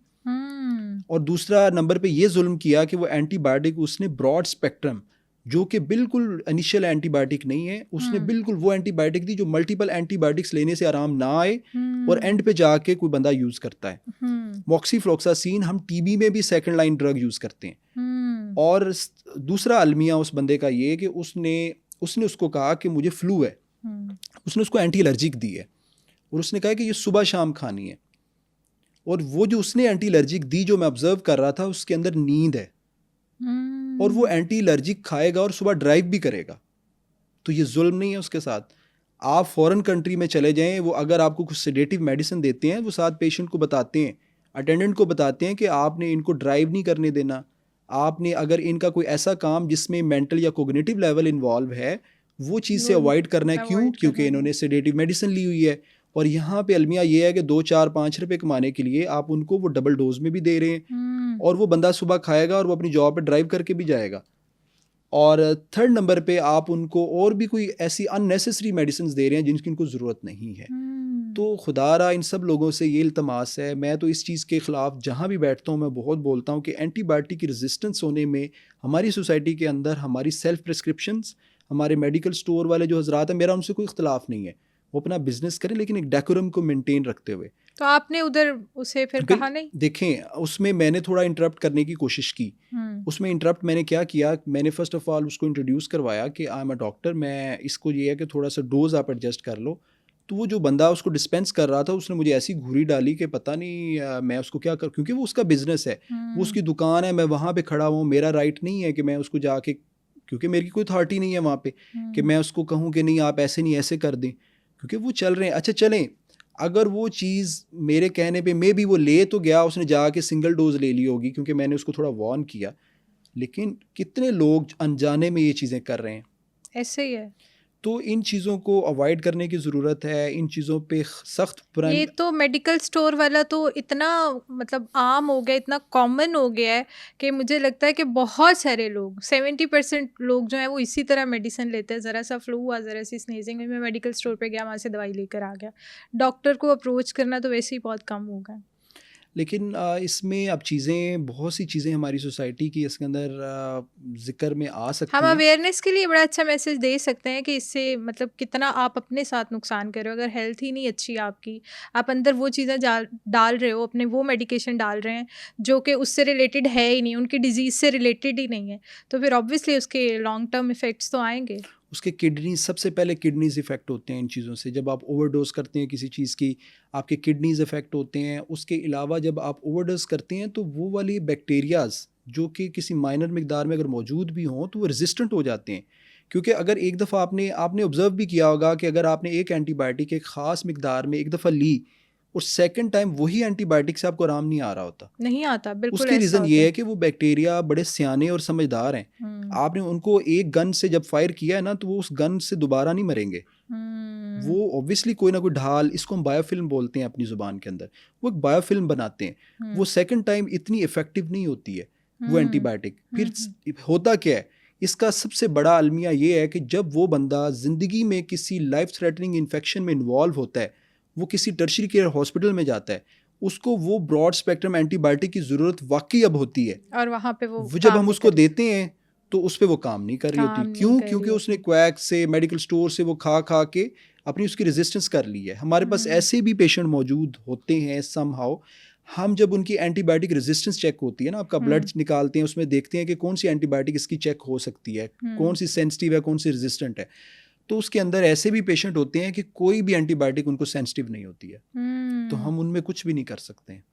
और दूसरा नंबर पे ये जुल्म किया कि वो एंटीबायोटिक उसने ब्रॉड स्पेक्ट्रम जो कि बिल्कुल इनिशियल एंटीबायोटिक नहीं है, उसने बिल्कुल वो एंटीबायोटिक दी जो मल्टीपल एंटीबायोटिक्स लेने से आराम ना आए और एंड पे जाके कोई बंदा यूज़ करता है। मॉक्सीफ्लोक्सासिन हम टीबी में भी सेकंड लाइन ड्रग यूज़ करते हैं। और दूसरा अलमिया उस बंदे का ये कि उसने उसको कहा कि मुझे फ्लू है, उसने उसको एंटी एलर्जिक दी है और उसने कहा कि ये सुबह शाम खानी है। और वो जो उसने एंटी एलर्जिक दी जो मैं ऑब्जर्व कर रहा था, उसके अंदर नींद है और वो एंटी एलर्जिक खाएगा और सुबह ड्राइव भी करेगा। तो ये जुल्म नहीं है उसके साथ। आप फॉरेन कंट्री में चले जाएं, वो अगर आपको कुछ सेडेटिव मेडिसिन देते हैं, वो साथ पेशेंट को बताते हैं, अटेंडेंट को बताते हैं कि आपने इनको ड्राइव नहीं करने देना, आपने अगर इनका कोई ऐसा काम जिसमें मेंटल या कोग्निटिव लेवल इन्वॉल्व है वो चीज़ से अवॉइड करना है। क्यों? क्योंकि इन्होंने सेडेटिव मेडिसिन ली हुई है। और यहाँ पे अलमिया ये है कि 2, 4, 5 रुपए कमाने के लिए आप उनको वो डबल डोज में भी दे रहे हैं और वो बंदा सुबह खाएगा और वो अपनी जॉब पे ड्राइव करके भी जाएगा। और थर्ड नंबर पे आप उनको और भी कोई ऐसी अननेसेसरी मेडिसिन दे रहे हैं जिनकी उनको ज़रूरत नहीं है। तो खुदारा इन सब लोगों से ये इल्तमास है, मैं तो इस चीज़ के ख़िलाफ़ जहाँ भी बैठता हूँ मैं बहुत बोलता हूँ कि एंटीबायोटिक की रेजिस्टेंस होने में हमारी सोसाइटी के अंदर हमारी सेल्फ प्रिस्क्रिप्शंस, हमारे मेडिकल स्टोर वाले जो हजरात हैं, मेरा उनसे कोई इख्तलाफ नहीं है, वो अपना बिजनेस करें लेकिन एक डेकोरम को मेंटेन रखते हुए। तो आपने उधर उसे फिर कहा नहीं? देखें, उसमें मैंने थोड़ा इंटरप्ट करने की कोशिश की। उसमें इंटरप्ट मैंने क्या किया, मैंने फ़र्स्ट ऑफ़ ऑल उसको इंट्रोड्यूस करवाया कि आई एम अ डॉक्टर, मैं इसको ये है कि थोड़ा सा डोज आप एडजस्ट कर लो। तो वो जो बंदा उसको डिस्पेंस कर रहा था उसने मुझे ऐसी घूरी डाली कि पता नहीं मैं उसको क्या कर, क्योंकि वो उसका बिजनेस है, वो उसकी दुकान है, मैं वहाँ पे खड़ा हूँ, मेरा राइट नहीं है कि मैं उसको जाके, क्योंकि मेरी कोई अथॉरिटी नहीं है वहाँ पे कि मैं उसको कहूँ कि नहीं आप ऐसे नहीं ऐसे कर दें, क्योंकि वो चल रहे हैं। अच्छा चलें, अगर वो चीज़ मेरे कहने पे मे भी वो ले तो गया, उसने जाके सिंगल डोज ले ली होगी क्योंकि मैंने उसको थोड़ा वार्न किया, लेकिन कितने लोग अनजाने में ये चीज़ें कर रहे हैं। ऐसे ही है। तो इन चीज़ों को अवॉइड करने की ज़रूरत है, इन चीज़ों पे सख्त ये तो मेडिकल स्टोर वाला तो इतना मतलब आम हो गया, इतना कॉमन हो गया है कि मुझे लगता है कि बहुत सारे लोग 70% लोग जो हैं वो इसी तरह मेडिसिन लेते हैं। ज़रा सा फ्लू हुआ, ज़रा सी स्नीजिंग, मैं मेडिकल स्टोर पे गया, वहाँ से दवाई लेकर आ गया। डॉक्टर को अप्रोच करना तो वैसे ही बहुत कम हो गया। लेकिन इसमें अब चीज़ें, बहुत सी चीज़ें हमारी सोसाइटी की इसके अंदर ज़िक्र में आ सकती हैं। हम अवेयरनेस के लिए बड़ा अच्छा मैसेज दे सकते हैं कि इससे मतलब कितना आप अपने साथ नुकसान कर रहे हो। अगर हेल्थ ही नहीं अच्छी आपकी, आप अंदर वो चीज़ें डाल रहे हो, अपने वो मेडिकेशन डाल रहे हैं जो कि उससे रिलेटेड है ही नहीं, उनकी डिजीज़ से रिलेटेड ही नहीं है, तो फिर ऑब्वियसली उसके लॉन्ग टर्म इफ़ेक्ट्स तो आएंगे। उसके किडनीज, सबसे पहले किडनीज इफ़ेक्ट होते हैं इन चीज़ों से। जब आप ओवरडोज करते हैं किसी चीज़ की, आपके किडनीज इफ़ेक्ट होते हैं। उसके अलावा जब आप ओवरडोज करते हैं तो वो वाली बैक्टीरियाज़ जो कि किसी माइनर मिकदार में अगर मौजूद भी हों तो वो रेजिस्टेंट हो जाते हैं। क्योंकि अगर एक दफ़ा आपने ऑब्ज़र्व भी किया होगा कि अगर आपने एक एंटीबायोटिक एक ख़ास मिकदार में एक दफ़ा ली और सेकंड टाइम वही एंटीबायोटिक से आपको आराम नहीं आ रहा होता, नहीं आता, बिल्कुल। उसके रीज़न ये है कि वो बैक्टीरिया बड़े सियाने और समझदार हैं। आपने उनको एक गन से जब फायर किया है ना, तो वो उस गन से दोबारा नहीं मरेंगे। वो ऑब्वियसली कोई ना कोई ढाल, इसको हम बायोफिल्म बोलते हैं अपनी ज़ुबान के अंदर, वो एक बायोफिल्म बनाते हैं। वो सेकंड टाइम इतनी इफ़ेक्टिव नहीं होती है वो एंटीबायोटिक। फिर होता क्या है, इसका सबसे बड़ा अलमिया ये है कि जब वो बंदा ज़िंदगी में किसी लाइफ थ्रेटनिंग इन्फेक्शन में इन्वॉल्व होता है, वो किसी टर्शरी केयर हॉस्पिटल में जाता है, उसको वो ब्रॉड स्पेक्ट्रम एंटीबायोटिक की ज़रूरत वाकई अब होती है, और वहाँ पे वो जब हम उसको देते हैं तो उस पर वो काम नहीं कर रही होती। क्यों? क्योंकि उसने क्वैक से, मेडिकल स्टोर से वो खा के अपनी उसकी रेजिस्टेंस कर ली है। हमारे पास ऐसे भी पेशेंट मौजूद होते हैं समहाउ। हम जब उनकी एंटीबायोटिक रेजिस्टेंस चेक होती है ना, आपका ब्लड निकालते हैं, उसमें देखते हैं कि कौन सी एंटीबायोटिक इसकी चेक हो सकती है, कौन सी सेंसिटिव है, कौन सी रेजिस्टेंट है। तो उसके अंदर ऐसे भी पेशेंट होते हैं कि कोई भी एंटीबायोटिक उनको सेंसिटिव नहीं होती है, तो हम उनमें कुछ भी नहीं कर सकते हैं।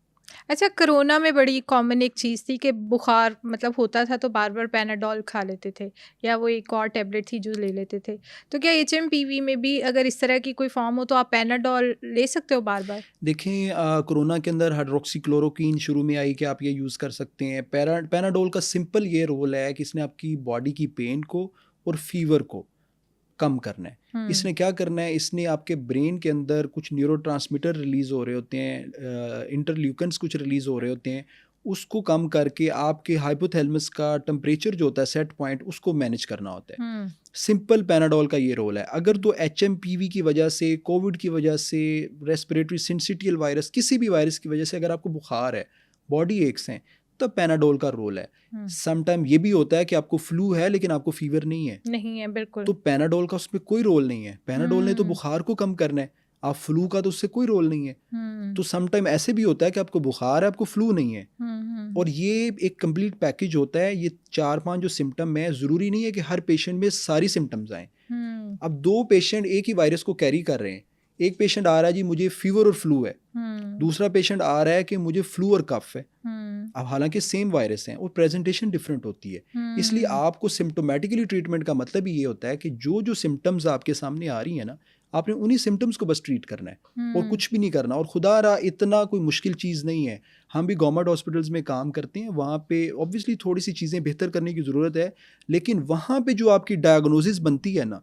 अच्छा, कोरोना में बड़ी कॉमन एक चीज़ थी कि बुखार मतलब होता था तो बार बार पैनाडोल खा लेते थे, या वो एक और टैबलेट थी जो ले लेते थे। तो क्या HMPV में भी अगर इस तरह की कोई फॉर्म हो तो आप पैनाडोल ले सकते हो बार बार? देखें, कोरोना के अंदर हाइड्रोक्सीक्लोरोक्वीन शुरू में आई कि आप ये यूज़ कर सकते हैं। पैनाडोल का सिंपल ये रोल है कि इसने आपकी बॉडी की पेन को और फीवर को कम करना है। इसने क्या करना है, इसने आपके ब्रेन के अंदर कुछ न्यूरोट्रांसमीटर रिलीज़ हो रहे होते हैं, इंटरल्यूकन्स कुछ रिलीज़ हो रहे होते हैं, उसको कम करके आपके हाइपोथैलेमस का टेम्परेचर जो होता है सेट पॉइंट, उसको मैनेज करना होता है। सिंपल पैनाडोल का ये रोल है। अगर तो HMPV की वजह से, कोविड की वजह से, रेस्पिरेटरी सिंसिटियल वायरस, किसी भी वायरस की वजह से अगर आपको बुखार है, बॉडी एक्स हैं, तब पैनाडोल का रोल है। सम टाइम ये भी होता है कि आपको फ्लू है लेकिन आपको फीवर नहीं है, बिल्कुल, तो पैनाडोल का उसमें कोई रोल नहीं है। पैनाडोल ने तो बुखार को कम करना है, आप फ्लू का तो उससे कोई रोल नहीं है। तो सम टाइम ऐसे भी होता है कि आपको बुखार है, आपको फ्लू नहीं है, और ये एक कंप्लीट पैकेज होता है। ये 4-5 जो सिम्टम है, ज़रूरी नहीं है कि हर पेशेंट में सारी सिम्टम्स आएँ। अब 2 पेशेंट एक ही वायरस को कैरी कर रहे हैं। एक पेशेंट आ रहा है जी मुझे फीवर और फ्लू है, दूसरा पेशेंट आ रहा है कि मुझे फ्लू और कफ है। अब हालांकि सेम वायरस हैं और प्रेजेंटेशन डिफरेंट होती है, इसलिए आपको सिम्टोमेटिकली ट्रीटमेंट का मतलब ही ये होता है कि जो जो सिम्टम्स आपके सामने आ रही हैं ना, आपने उन्हीं सिम्टम्स को बस ट्रीट करना है और कुछ भी नहीं करना। और खुदा रहा इतना कोई मुश्किल चीज़ नहीं है। हम भी गवर्नमेंट हॉस्पिटल्स में काम करते हैं, वहाँ पे ऑब्वियसली थोड़ी सी चीज़ें बेहतर करने की ज़रूरत है, लेकिन वहाँ पे जो आपकी डायग्नोसिस बनती है ना,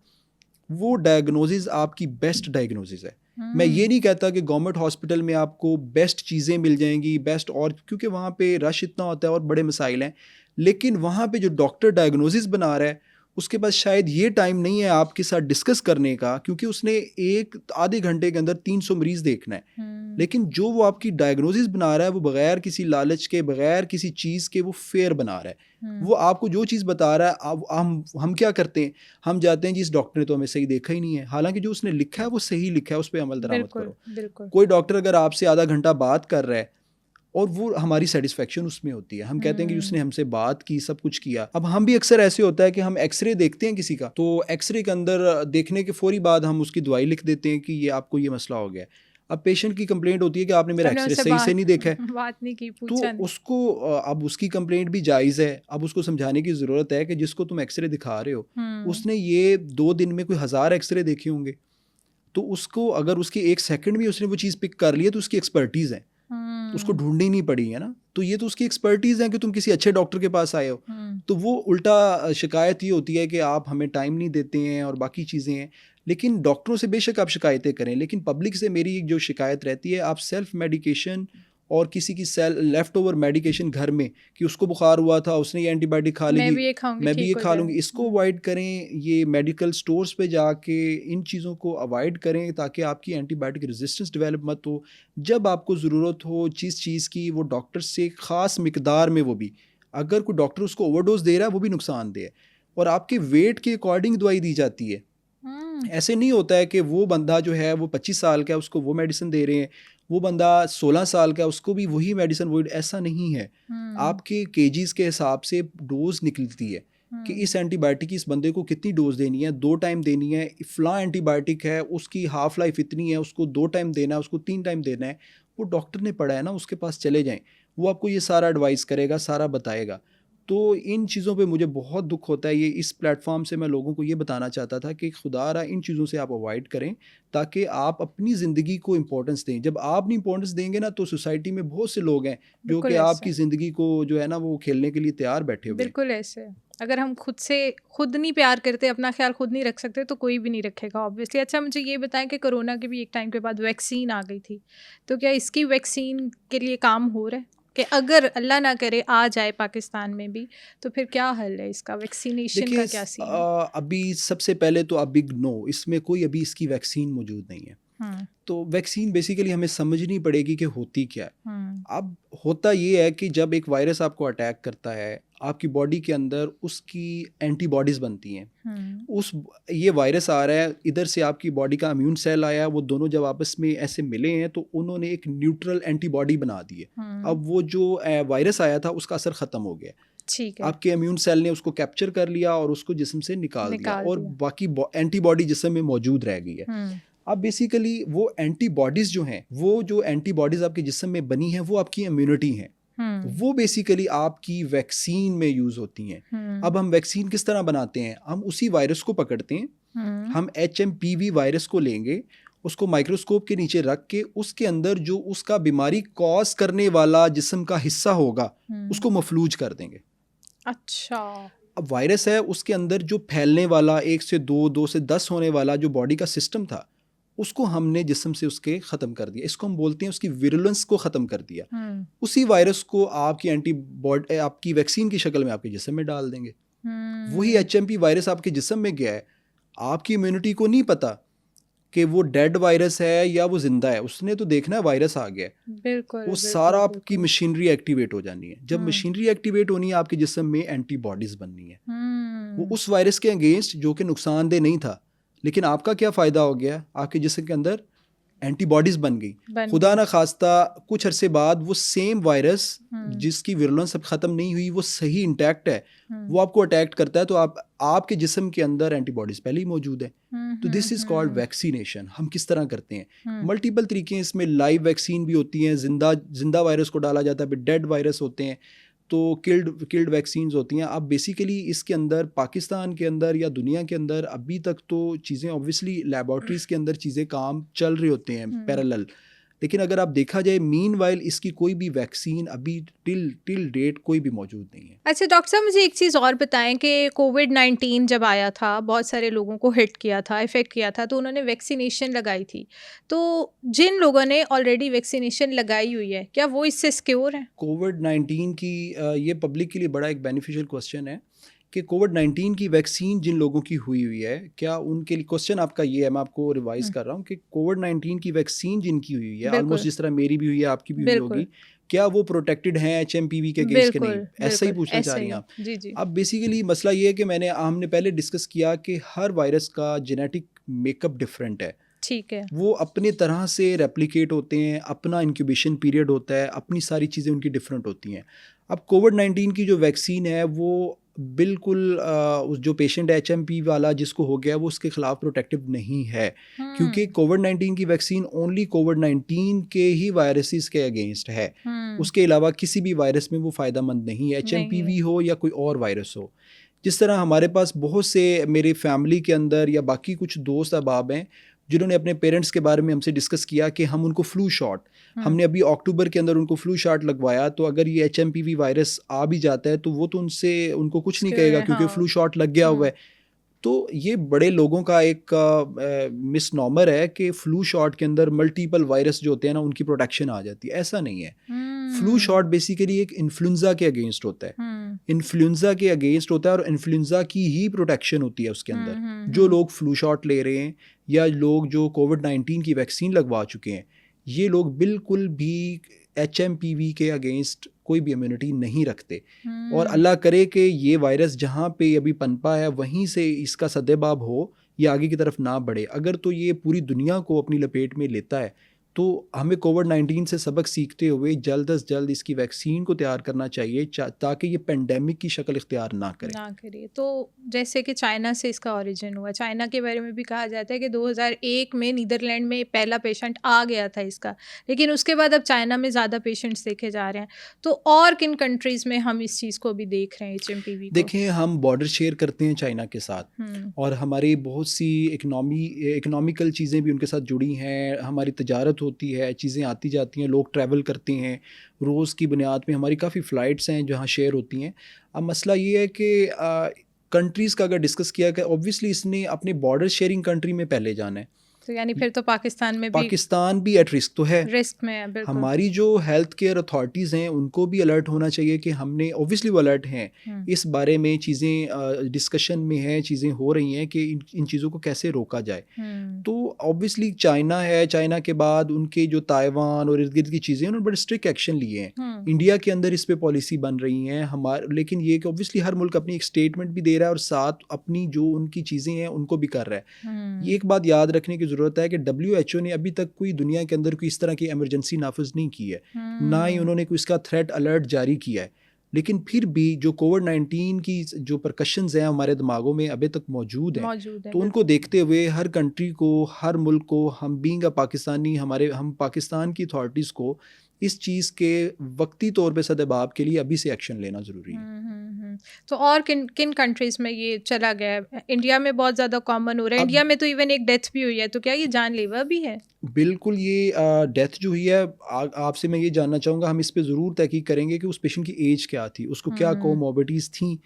वो डायग्नोसिस आपकी बेस्ट डायग्नोसिस है। मैं ये नहीं कहता कि गवर्नमेंट हॉस्पिटल में आपको बेस्ट चीज़ें मिल जाएंगी, बेस्ट, और क्योंकि वहाँ पे रश इतना होता है और बड़े मसाइल हैं, लेकिन वहाँ पे जो डॉक्टर डायग्नोसिस बना रहा है उसके पास शायद ये टाइम नहीं है आपके साथ डिस्कस करने का, क्योंकि उसने एक आधे घंटे के अंदर 300 मरीज देखना है। लेकिन जो वो आपकी डायग्नोसिस बना रहा है वो बगैर किसी लालच के, बगैर किसी चीज़ के, वो फेयर बना रहा है। वो आपको जो चीज़ बता रहा है, हम क्या करते हैं, हम जाते हैं जी इस डॉक्टर ने तो हमें सही देखा ही नहीं है, हालांकि जो उसने लिखा है वो सही लिखा है, उस पर अमल दरामद करो। कोई डॉक्टर अगर आपसे आधा घंटा बात कर रहा है और वो हमारी सेटिस्फेक्शन उसमें होती है, हम कहते हैं कि उसने हमसे बात की, सब कुछ किया। अब हम भी अक्सर ऐसे होता है कि हम एक्सरे देखते हैं किसी का, तो एक्सरे के अंदर देखने के फौरी बाद हम उसकी दवाई लिख देते हैं कि ये आपको ये मसला हो गया। अब पेशेंट की कंप्लेंट होती है कि आपने मेरा एक्सरे सही से नहीं देखा है, बात नहीं की, तो उसको अब उसकी कंप्लेंट भी जायज़ है। अब उसको समझाने की ज़रूरत है कि जिसको तुम एक्सरे दिखा रहे हो उसने ये 2 दिन में कोई 1000 एक्सरे देखे होंगे, तो उसको अगर उसकी 1 सेकंड में उसने वो चीज़ पिक कर ली है तो उसकी एक्सपर्टीज़ है, उसको ढूंढनी नहीं पड़ी है ना, तो ये तो उसकी एक्सपर्टीज़ है कि तुम किसी अच्छे डॉक्टर के पास आए हो। तो वो उल्टा शिकायत ये होती है कि आप हमें टाइम नहीं देते हैं और बाकी चीज़ें हैं। लेकिन डॉक्टरों से बेशक आप शिकायतें करें, लेकिन पब्लिक से मेरी जो शिकायत रहती है, आप सेल्फ मेडिकेशन और किसी की लेफ्ट ओवर मेडिकेशन घर में, कि उसको बुखार हुआ था उसने ये एंटीबायोटिक खा ली, मैं भी ये खा लूँगी, इसको अवॉइड करें। ये मेडिकल स्टोर्स पे जाके इन चीज़ों को अवॉइड करें ताकि आपकी एंटीबायोटिक रेजिस्टेंस डेवलप मत हो। जब आपको ज़रूरत हो जिस चीज़ की, वो डॉक्टर से ख़ास मिकदार में, वो भी अगर कोई डॉक्टर उसको ओवरडोज दे रहा है वो भी नुकसानदेह है, और आपके वेट के अकॉर्डिंग दवाई दी जाती है। ऐसे नहीं होता है कि वो बंदा जो है वो 25 साल का है उसको वो मेडिसिन दे रहे हैं, वो बंदा 16 साल का है उसको भी वही मेडिसिन, वही, ऐसा नहीं है। आपके केजीज के हिसाब से डोज निकलती है कि इस एंटीबायोटिक की इस बंदे को कितनी डोज देनी है, 2 टाइम देनी है। फला एंटीबायोटिक है उसकी हाफ लाइफ इतनी है, उसको 2 टाइम देना है, उसको 3 टाइम देना है। वो डॉक्टर ने पढ़ा है ना, उसके पास चले जाएं, वो आपको ये सारा एडवाइस करेगा, सारा बताएगा। तो इन चीज़ों पे मुझे बहुत दुख होता है। ये इस प्लेटफॉर्म से मैं लोगों को ये बताना चाहता था कि खुदारा इन चीज़ों से आप अवॉइड करें ताकि आप अपनी ज़िंदगी को इम्पोर्टेंस दें। जब आप नहीं इम्पोर्टेंस देंगे ना, तो सोसाइटी में बहुत से लोग हैं जो कि आपकी ज़िंदगी को जो है ना वो खेलने के लिए तैयार बैठे हुए हैं। बिल्कुल ऐसे, अगर हम खुद नहीं प्यार करते, अपना ख्याल खुद नहीं रख सकते, तो कोई भी नहीं रखेगा ऑब्वियसली। अच्छा, मुझे ये बताएं कि कोरोना के भी एक टाइम के बाद वैक्सीन आ गई थी, तो क्या इसकी वैक्सीन के लिए काम हो रहा है कि अगर अल्लाह ना करे आ जाए पाकिस्तान में भी, तो फिर क्या हल है इसका, वैक्सीनेशन का क्या सीन है? अभी सबसे पहले तो बिग नो, इसमें कोई अभी इसकी वैक्सीन मौजूद नहीं है। तो वैक्सीन बेसिकली हमें समझनी पड़ेगी कि होती क्या है। अब होता ये है कि जब एक वायरस आपको अटैक करता है, आपकी बॉडी के अंदर उसकी एंटीबॉडीज़ बनती हैं। ये वायरस आ रहा है, इधर से आपकी बॉडी का इम्यून सेल आया, वो दोनों जब आपस में ऐसे मिले हैं तो उन्होंने एक न्यूट्रल एंटीबॉडी बना दी है। अब वो जो वायरस आया था उसका असर ख़त्म हो गया, ठीक है, आपके इम्यून सेल ने उसको कैप्चर कर लिया और उसको जिस्म से निकाल दिया और बाकी एंटीबॉडी जिस्म में मौजूद रह गई है। अब बेसिकली वो एंटीबॉडीज़ जो हैं, वो जो एंटीबॉडीज़ आपके जिस्म में बनी हैं, वो आपकी इम्यूनिटी हैं। वो बेसिकली आपकी वैक्सीन में यूज़ होती हैं। अब हम वैक्सीन किस तरह बनाते हैं, हम उसी वायरस को पकड़ते हैं, हम HMPV वायरस को लेंगे, उसको माइक्रोस्कोप के नीचे रख के उसके अंदर जो उसका बीमारी कॉज करने वाला जिस्म का हिस्सा होगा उसको मफलूज कर देंगे। अच्छा, अब वायरस है, उसके अंदर जो फैलने वाला 1 से 2, 2 से 10 होने वाला जो बॉडी का सिस्टम था, उसको हमने जिस्म से उसके ख़त्म कर दिया। इसको हम बोलते हैं उसकी विरुलेंस को ख़त्म कर दिया। उसी वायरस को आपकी एंटीबॉडी आपकी वैक्सीन की शक्ल में आपके जिस्म में डाल देंगे। वही HMP वायरस आपके जिस्म में गया है, आपकी इम्यूनिटी को नहीं पता कि वो डेड वायरस है या वो जिंदा है, उसने तो देखना है वायरस आ गया है, बिल्कुल वो सारा आपकी मशीनरी एक्टिवेट हो जानी है। जब मशीनरी एक्टिवेट होनी है, आपके जिस्म में एंटीबॉडीज बननी है, वो उस वायरस के अगेंस्ट जो कि नुकसानदेह नहीं था, लेकिन आपका क्या फ़ायदा हो गया, आपके जिस्म के अंदर एंटीबॉडीज़ बन गई। खुदा ना खास्ता कुछ अरसे बाद वो सेम वायरस जिसकी विरुलेंस अब ख़त्म नहीं हुई, वो सही इंटैक्ट है, वो आपको अटैक करता है, तो आपके जिस्म के अंदर एंटीबॉडीज़ पहले ही मौजूद है। तो दिस इज़ कॉल्ड वैक्सीनेशन। हम किस तरह करते हैं, मल्टीपल तरीके हैं इसमें। लाइव वैक्सीन भी होती हैं, जिंदा वायरस को डाला जाता है, फिर डेड वायरस होते हैं, तो किल्ड वैक्सीन्स होती हैं। अब बेसिकली इसके अंदर पाकिस्तान के अंदर या दुनिया के अंदर अभी तक तो चीज़ें ऑब्वियसली लैबोरेटरीज़ के अंदर चीज़ें काम चल रहे होते हैं पैरेलल, लेकिन अगर आप देखा जाए मीन वाइल इसकी कोई भी वैक्सीन अभी टिल डेट कोई भी मौजूद नहीं है। अच्छा डॉक्टर साहब, मुझे एक चीज़ और बताएं कि कोविड-19 जब आया था, बहुत सारे लोगों को हिट किया था, इफ़ेक्ट किया था, तो उन्होंने वैक्सीनेशन लगाई थी। तो जिन लोगों ने ऑलरेडी वैक्सीनेशन लगाई हुई है, क्या वो इससे सिक्योर हैं? कोविड-19 की ये पब्लिक के लिए बड़ा एक बेनिफिशियल क्वेश्चन है कि कोविड-19 की वैक्सीन जिन लोगों की हुई है, क्या उनके लिए, क्वेश्चन आपका ये है, मैं आपको रिवाइज कर रहा हूँ कि कोविड-19 की वैक्सीन जिनकी हुई है, ऑलमोस्ट जिस तरह मेरी भी हुई है, आपकी भी हुई होगी, क्या वो प्रोटेक्टेड हैं HMPV के अगेंस्ट के नहीं? ऐसा ही पूछना चाह रही हैं आप? जी जी। अब बेसिकली मसला ये है कि हमने पहले डिस्कस किया कि हर वायरस का जेनेटिक मेकअप डिफरेंट है। ठीक है। वो अपने तरह से रेप्लिकेट होते हैं, अपना इंक्यूबेशन पीरियड होता है, अपनी सारी चीज़ें उनकी डिफरेंट होती हैं। अब कोविड-19 की जो वैक्सीन है वो बिल्कुल उस जो पेशेंट HMP वाला जिसको हो गया वो उसके खिलाफ प्रोटेक्टिव नहीं है, क्योंकि कोविड-19 की वैक्सीन ओनली कोविड-19 के ही वायरसेस के अगेंस्ट है, उसके अलावा किसी भी वायरस में वो फ़ायदेमंद नहीं है, HMPV हो या कोई और वायरस हो। जिस तरह हमारे पास बहुत से मेरे फैमिली के अंदर या बाकी कुछ दोस्त अहबाब हैं जिन्होंने अपने पेरेंट्स के बारे में हमसे डिस्कस किया कि हम उनको फ्लू शॉट, हमने अभी अक्टूबर के अंदर उनको फ्लू शॉट लगवाया, तो अगर ये HMPV वायरस आ भी जाता है तो वो तो उनको कुछ नहीं कहेगा क्योंकि फ्लू शॉट लग गया हुआ है। तो ये बड़े लोगों का एक मिसनॉमर है कि फ्लू शॉट के अंदर मल्टीपल वायरस जो होते हैं ना उनकी प्रोटेक्शन आ जाती है, ऐसा नहीं है। फ्लू शॉट बेसिकली एक इन्फ्लुएंजा के अगेंस्ट होता है, इन्फ्लुएंजा के अगेंस्ट होता है और इन्फ्लुएंजा की ही प्रोटेक्शन होती है उसके अंदर। जो लोग फ्लू शॉट ले रहे हैं या लोग जो कोविड-19 की वैक्सीन लगवा चुके हैं, ये लोग बिल्कुल भी HMPV के अगेंस्ट कोई भी इम्यूनिटी नहीं रखते, और अल्लाह करे कि ये वायरस जहाँ पे अभी पनपा है वहीं से इसका सद्देबाब हो, ये आगे की तरफ ना बढ़े। अगर तो ये पूरी दुनिया को अपनी लपेट में लेता है तो हमें कोविड-19 से सबक सीखते हुए जल्द अज जल्द इसकी वैक्सीन को तैयार करना चाहिए ताकि ये पेंडेमिक की शक्ल इख्तियार ना करे। तो जैसे कि चाइना से इसका ओरिजिन हुआ, चाइना के बारे में भी कहा जाता है कि 2001 में नीदरलैंड में पहला पेशेंट आ गया था इसका, लेकिन उसके बाद अब चाइना में ज़्यादा पेशेंट्स देखे जा रहे हैं। तो और किन कंट्रीज़ में हम इस चीज़ को भी देख रहे हैं HMPV को? देखें, हम बॉर्डर शेयर करते हैं चाइना के साथ और हमारी बहुत सी इकोनॉमिकल चीज़ें भी उनके साथ जुड़ी हैं, हमारी तजारत होती है, चीज़ें आती जाती हैं, लोग ट्रैवल करते हैं, रोज़ की बुनियाद पे हमारी काफ़ी फ़्लाइट्स हैं जहाँ शेयर होती हैं। अब मसला ये है कि कंट्रीज़ का अगर डिस्कस किया कि ऑब्वियसली इसने अपने बॉर्डर शेयरिंग कंट्री में पहले जाना है, तो यानी फिर तो पाकिस्तान भी एट रिस्क तो है, रिस्क में है। बिल्कुल। हमारी जो हेल्थ केयर अथॉरिटीज़ हैं उनको भी अलर्ट होना चाहिए कि हमने ऑब्वियसली वो अलर्ट हैं इस बारे में, चीज़ें डिस्कशन में हैं, चीज़ें हो रही हैं कि इन चीज़ों को कैसे रोका जाए। तो ऑब्वियसली चाइना है, चाइना के बाद उनके जो ताइवान और इर्द गिर्द की चीज़ें उन्होंने बड़े स्ट्रिक्ट एक्शन लिए हैं। इंडिया के अंदर इस पर पॉलिसी बन रही हैं लेकिन ये कि ऑब्वियसली हर मुल्क अपनी एक स्टेटमेंट भी दे रहा है और साथ अपनी जो उनकी चीज़ें हैं उनको भी कर रहा है। ये एक बात याद रखने की ज़रूरत है कि WHO ने अभी तक कोई दुनिया के अंदर कोई इस तरह की इमरजेंसी नाफिज नहीं की है, ना ही उन्होंने कोई इसका थ्रेट अलर्ट जारी किया है, लेकिन फिर भी जो कोविड-19 की जो परकशंस हैं हमारे दिमागों में अभी तक मौजूद हैं, तो उनको देखते हुए हर कंट्री को, हर मुल्क को, हम बीइंग अ पाकिस्तानी, हम पाकिस्तान की अथॉरिटीज़ को इस चीज़ के वक्ती तौर पे सद्देबाब के लिए अभी से एक्शन लेना ज़रूरी है। तो और किन कंट्रीज़ में ये चला गया है? इंडिया में बहुत ज़्यादा कॉमन हो रहा है, इंडिया में तो इवन एक डेथ भी हुई है, तो क्या ये जानलेवा भी है? बिल्कुल, ये डेथ जो हुई है, आपसे मैं ये जानना चाहूँगा, हम इस पे ज़रूर तहकीक करेंगे कि उस पेशेंट की एज क्या थी, उसको क्या कोमॉर्बिडिटीज़ थी।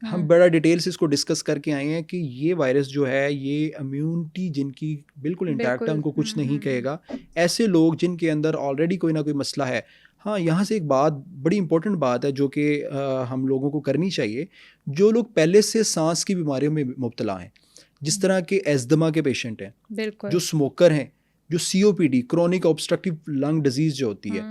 हम बड़ा डिटेल से इसको डिस्कस करके आए हैं कि ये वायरस जो है, ये इम्यूनिटी जिनकी बिल्कुल इंटैक्ट है, उनको कुछ नहीं कहेगा। ऐसे लोग जिनके अंदर ऑलरेडी कोई ना कोई मसला है, हाँ, यहाँ से एक बात, बड़ी इंपॉर्टेंट बात है जो कि हम लोगों को करनी चाहिए। जो लोग पहले से सांस की बीमारियों में मुब्तला हैं, जिस तरह के एस्थमा के पेशेंट हैं, बिल्कुल, जो स्मोकर हैं, जो COPD chronic obstructive lung disease जो होती है,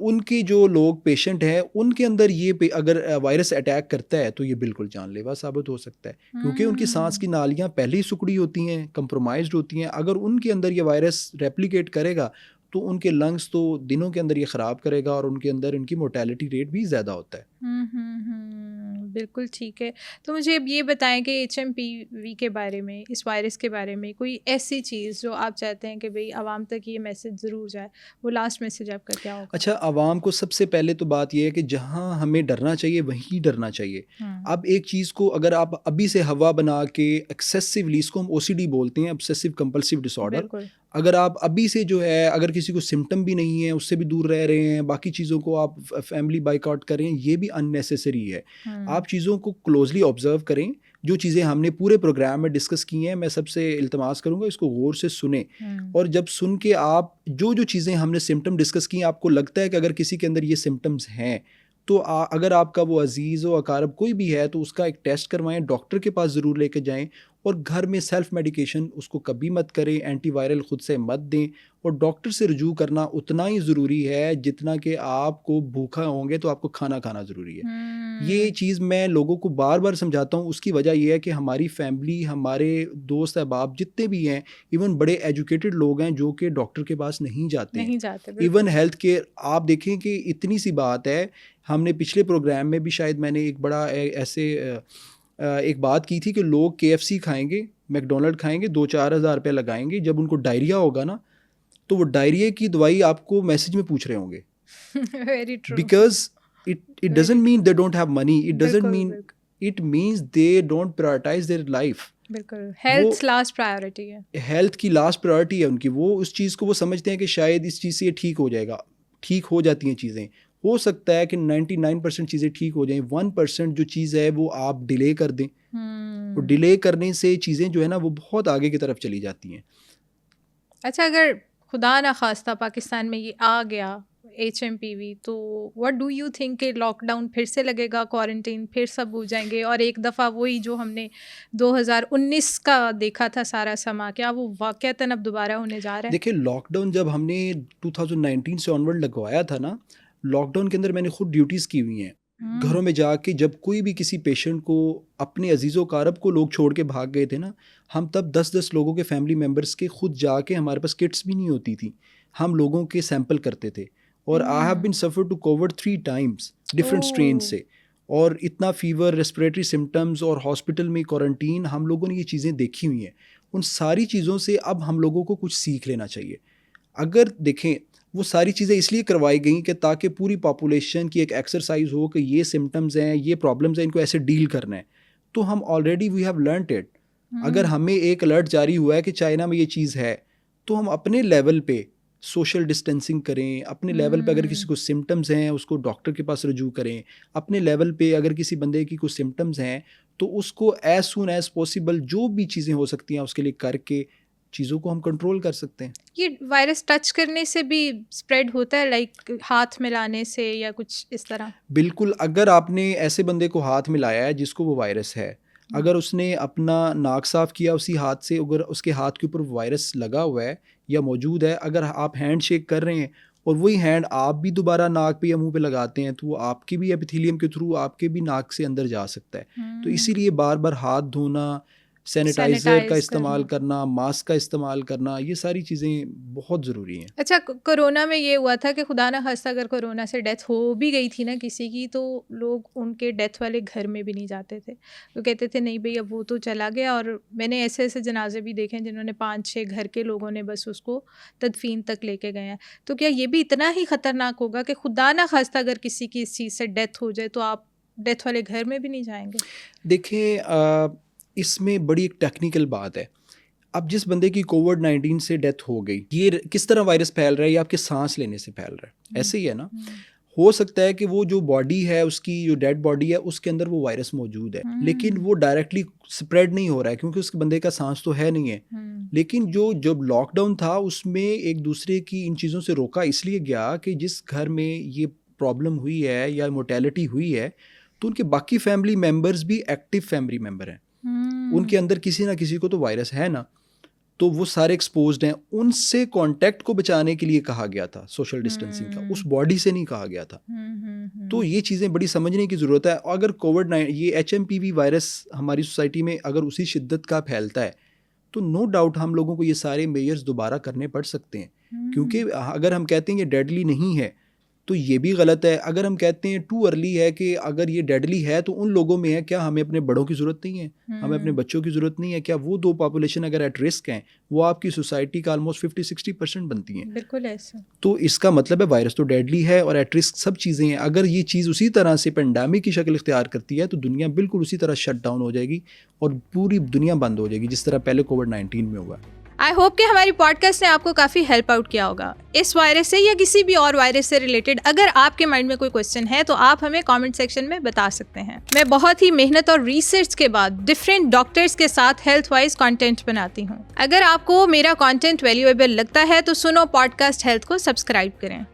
उनके जो लोग पेशेंट हैं उनके अंदर ये अगर वायरस अटैक करता है तो ये बिल्कुल जानलेवा साबित हो सकता है, क्योंकि उनकी सांस की नालियां पहले ही सिकुड़ी होती हैं, कंप्रोमाइज्ड होती हैं। अगर उनके अंदर ये वायरस रेप्लिकेट करेगा तो उनके लंग्स तो दिनों के अंदर ये ख़राब करेगा और उनके अंदर इनकी मोर्टेलिटी रेट भी ज़्यादा होता है। बिल्कुल ठीक है। तो मुझे अब ये बताएं कि HMPV के बारे में, इस वायरस के बारे में कोई ऐसी चीज़ जो आप चाहते हैं कि भाई आवाम तक ये मैसेज ज़रूर जाए, वो लास्ट मैसेज आपका क्या होगा? अच्छा, आवाम को सबसे पहले तो बात यह है कि जहाँ हमें डरना चाहिए वहीं डरना चाहिए। अब एक चीज़ को अगर आप अभी से हवा बना के एक्सेसिवली, इसको हम OCD बोलते हैं, ऑब्सेसिव कंपल्सिव डिसऑर्डर, अगर आप अभी से जो है, अगर किसी को सिम्टम भी नहीं है उससे भी दूर रह रहे हैं, बाकी चीज़ों को आप फैमिली बाइकआउट करें, ये भी अननेसेसरी है। आप चीज़ों को क्लोजली ऑब्जर्व करें। जो चीज़ें हमने पूरे प्रोग्राम में डिस्कस की हैं, मैं सबसे इल्तमास करूँगा इसको गौर से सुने, और जब सुन के आप जो चीज़ें हमने सिम्टम डिस्कस की, आपको लगता है कि अगर किसी के अंदर ये सिम्टम्स हैं तो अगर आपका वो अजीज़ व अकारब कोई भी है तो उसका एक टेस्ट करवाएं, डॉक्टर के पास ज़रूर लेके जाएं, और घर में सेल्फ मेडिकेशन उसको कभी मत करें, एंटीवायरल ख़ुद से मत दें, और डॉक्टर से रुजू करना उतना ही ज़रूरी है जितना कि आपको भूखा होंगे तो आपको खाना खाना ज़रूरी है। ये चीज़ मैं लोगों को बार बार समझाता हूँ। उसकी वजह यह है कि हमारी फैमिली, हमारे दोस्त अहबाब जितने भी हैं, इवन बड़े एजुकेटेड लोग हैं जो कि डॉक्टर के पास नहीं जाते। इवन हेल्थ केयर आप देखें कि इतनी सी बात है, हमने पिछले प्रोग्राम में भी शायद मैंने एक बड़ा ऐसे एक बात की थी कि लोग KFC खाएंगे, मैकडोनल्ड खाएंगे, 2-4 हज़ार रुपये लगाएंगे, जब उनको डायरिया होगा ना तो वो डायरिया की दवाई आपको मैसेज में पूछ रहे होंगे। Very true. Because it doesn't mean they don't have money, it doesn't mean, it means they don't prioritize their life. बिल्कुल, हेल्थ लास्ट प्रायोरिटी है, हेल्थ की लास्ट प्रायोरिटी है उनकी। वो उस चीज़ को वो समझते हैं कि शायद इस चीज़ से ये ठीक हो जाएगा। ठीक हो जाती हैं चीज़ें, हो सकता है कि 99% चीज़ें ठीक हो जाएं, 1% जो चीज़ है वो आप डिले कर दें, और डिले करने से चीज़ें जो है ना वो बहुत आगे की तरफ चली जाती हैं। अच्छा, अगर खुदा ना खास्ता पाकिस्तान में ये आ गया HMPV, तो व्हाट डू यू थिंक कि लॉकडाउन फिर से लगेगा, क्वारंटीन फिर सब हो जाएंगे, और एक दफ़ा वही जो हमने 2019 का देखा था सारा समा, क्या वो वाक़यातन अब दोबारा होने जा रहा है? देखिए, लॉकडाउन जब हमने 2019 से ऑनवर्ड लगवाया था ना, लॉकडाउन के अंदर मैंने खुद ड्यूटीज़ की हुई हैं घरों में जाके। जब कोई भी किसी पेशेंट को, अपने अजीज़ो कारब को लोग छोड़ के भाग गए थे ना, हम तब 10-10 लोगों के फैमिली मेम्बर्स के खुद जाके, हमारे पास किट्स भी नहीं होती थी, हम लोगों के सैंपल करते थे। और I have been suffer to COVID 3 times different strain से, और इतना फीवर, रेस्पिरेटरी सिम्टम्स और हॉस्पिटल में क्वारंटीन, हम लोगों ने ये चीज़ें देखी हुई हैं। उन सारी चीज़ों से अब हम लोगों को कुछ सीख लेना चाहिए। अगर देखें, वो सारी चीज़ें इसलिए करवाई गई कि ताकि पूरी पॉपुलेशन की एक एक्सरसाइज हो कि ये सिम्टम्स हैं, ये प्रॉब्लम्स हैं, इनको ऐसे डील करना है। तो हम already we have learned it. अगर हमें एक अलर्ट जारी हुआ है कि चाइना में ये चीज़ है, तो हम अपने लेवल पे सोशल डिस्टेंसिंग करें, अपने लेवल पे अगर किसी को सिम्टम्स हैं उसको डॉक्टर के पास रजू करें, अपने लेवल पे अगर किसी बंदे की कुछ सिम्टम्स हैं तो उसको एज सून एज पॉसिबल जो भी चीज़ें हो सकती हैं उसके लिए करके चीज़ों को हम कंट्रोल कर सकते हैं। ये वायरस टच करने से भी स्प्रेड होता है, लाइक हाथ मिलाने से या कुछ इस तरह? बिल्कुल, अगर आपने ऐसे बंदे को हाथ मिलाया है जिसको वो वायरस है, अगर उसने अपना नाक साफ़ किया उसी हाथ से, अगर उसके हाथ के ऊपर वायरस लगा हुआ है या मौजूद है, अगर आप हैंड शेक कर रहे हैं और वही हैंड आप भी दोबारा नाक पे या मुंह पे लगाते हैं, तो वो आपके भी एपिथेलियम के थ्रू आपके भी नाक से अंदर जा सकता है। तो इसीलिए बार बार हाथ धोना, सैनिटाइज़र का इस्तेमाल करना, मास्क का इस्तेमाल करना, ये सारी चीज़ें बहुत ज़रूरी हैं। अच्छा, कोरोना में ये हुआ था कि खुदा ना खास्ता अगर कोरोना से डेथ हो भी गई थी ना किसी की, तो लोग उनके डेथ वाले घर में भी नहीं जाते थे। तो कहते थे नहीं भाई अब वो तो चला गया, और मैंने ऐसे ऐसे जनाजे भी देखे हैं जिन्होंने 5-6 घर के लोगों ने बस उसको तदफीन तक लेके गए हैं। तो क्या ये भी इतना ही ख़तरनाक होगा कि खुदा ना खास्ता अगर किसी की इस चीज़ से डेथ हो जाए तो आप डेथ वाले घर में भी नहीं जाएंगे? देखिए, इसमें बड़ी एक टेक्निकल बात है। अब जिस बंदे की कोविड-19 से डेथ हो गई, ये किस तरह वायरस फैल रहा है? ये आपके सांस लेने से फैल रहा है, ऐसे ही है ना। हो सकता है कि वो जो बॉडी है, उसकी जो डेड बॉडी है, उसके अंदर वो वायरस मौजूद है, लेकिन वो डायरेक्टली स्प्रेड नहीं हो रहा है क्योंकि उस बंदे का सांस तो है नहीं है। लेकिन जब लॉकडाउन था उसमें एक दूसरे की इन चीज़ों से रोका इसलिए गया कि जिस घर में ये प्रॉब्लम हुई है या मोर्टेलिटी हुई है, तो उनके बाकी फैमिली मेम्बर्स भी एक्टिव फैमिली मेम्बर हैं। उनके अंदर किसी ना किसी को तो वायरस है ना, तो वो सारे एक्सपोज्ड हैं, उनसे कांटेक्ट को बचाने के लिए कहा गया था सोशल डिस्टेंसिंग का, उस बॉडी से नहीं कहा गया था। तो ये चीज़ें बड़ी समझने की ज़रूरत है। अगर कोविड-19 ये HMPV वायरस हमारी सोसाइटी में अगर उसी शिद्दत का फैलता है तो नो डाउट हम लोगों को ये सारे मेजर्स दोबारा करने पड़ सकते हैं, क्योंकि अगर हम कहते हैं ये डेडली नहीं है तो ये भी गलत है। अगर हम कहते हैं टू अर्ली है कि अगर ये डेडली है तो उन लोगों में है, क्या हमें अपने बड़ों की ज़रूरत नहीं है, हमें अपने बच्चों की ज़रूरत नहीं है? क्या वो दो पॉपुलेशन अगर एट रिस्क हैं, वो आपकी सोसाइटी का ऑलमोस्ट 50-60% बनती हैं। बिल्कुल ऐसा। तो इसका मतलब है वायरस तो डेडली है और एट रिस्क सब चीज़ें हैं। अगर ये चीज़ उसी तरह से पेंडेमिक की शक्ल इख्तियार करती है तो दुनिया बिल्कुल उसी तरह शट डाउन हो जाएगी और पूरी दुनिया बंद हो जाएगी जिस तरह पहले कोविड-19 में हुआ। आई होप कि हमारी पॉडकास्ट ने आपको काफ़ी हेल्प आउट किया होगा इस वायरस से या किसी भी और वायरस से रिलेटेड। अगर आपके माइंड में कोई क्वेश्चन है तो आप हमें कमेंट सेक्शन में बता सकते हैं। मैं बहुत ही मेहनत और रिसर्च के बाद डिफरेंट डॉक्टर्स के साथ हेल्थ वाइज कंटेंट बनाती हूँ। अगर आपको मेरा कंटेंट वैल्यूएबल लगता है तो सुनो पॉडकास्ट हेल्थ को सब्सक्राइब करें।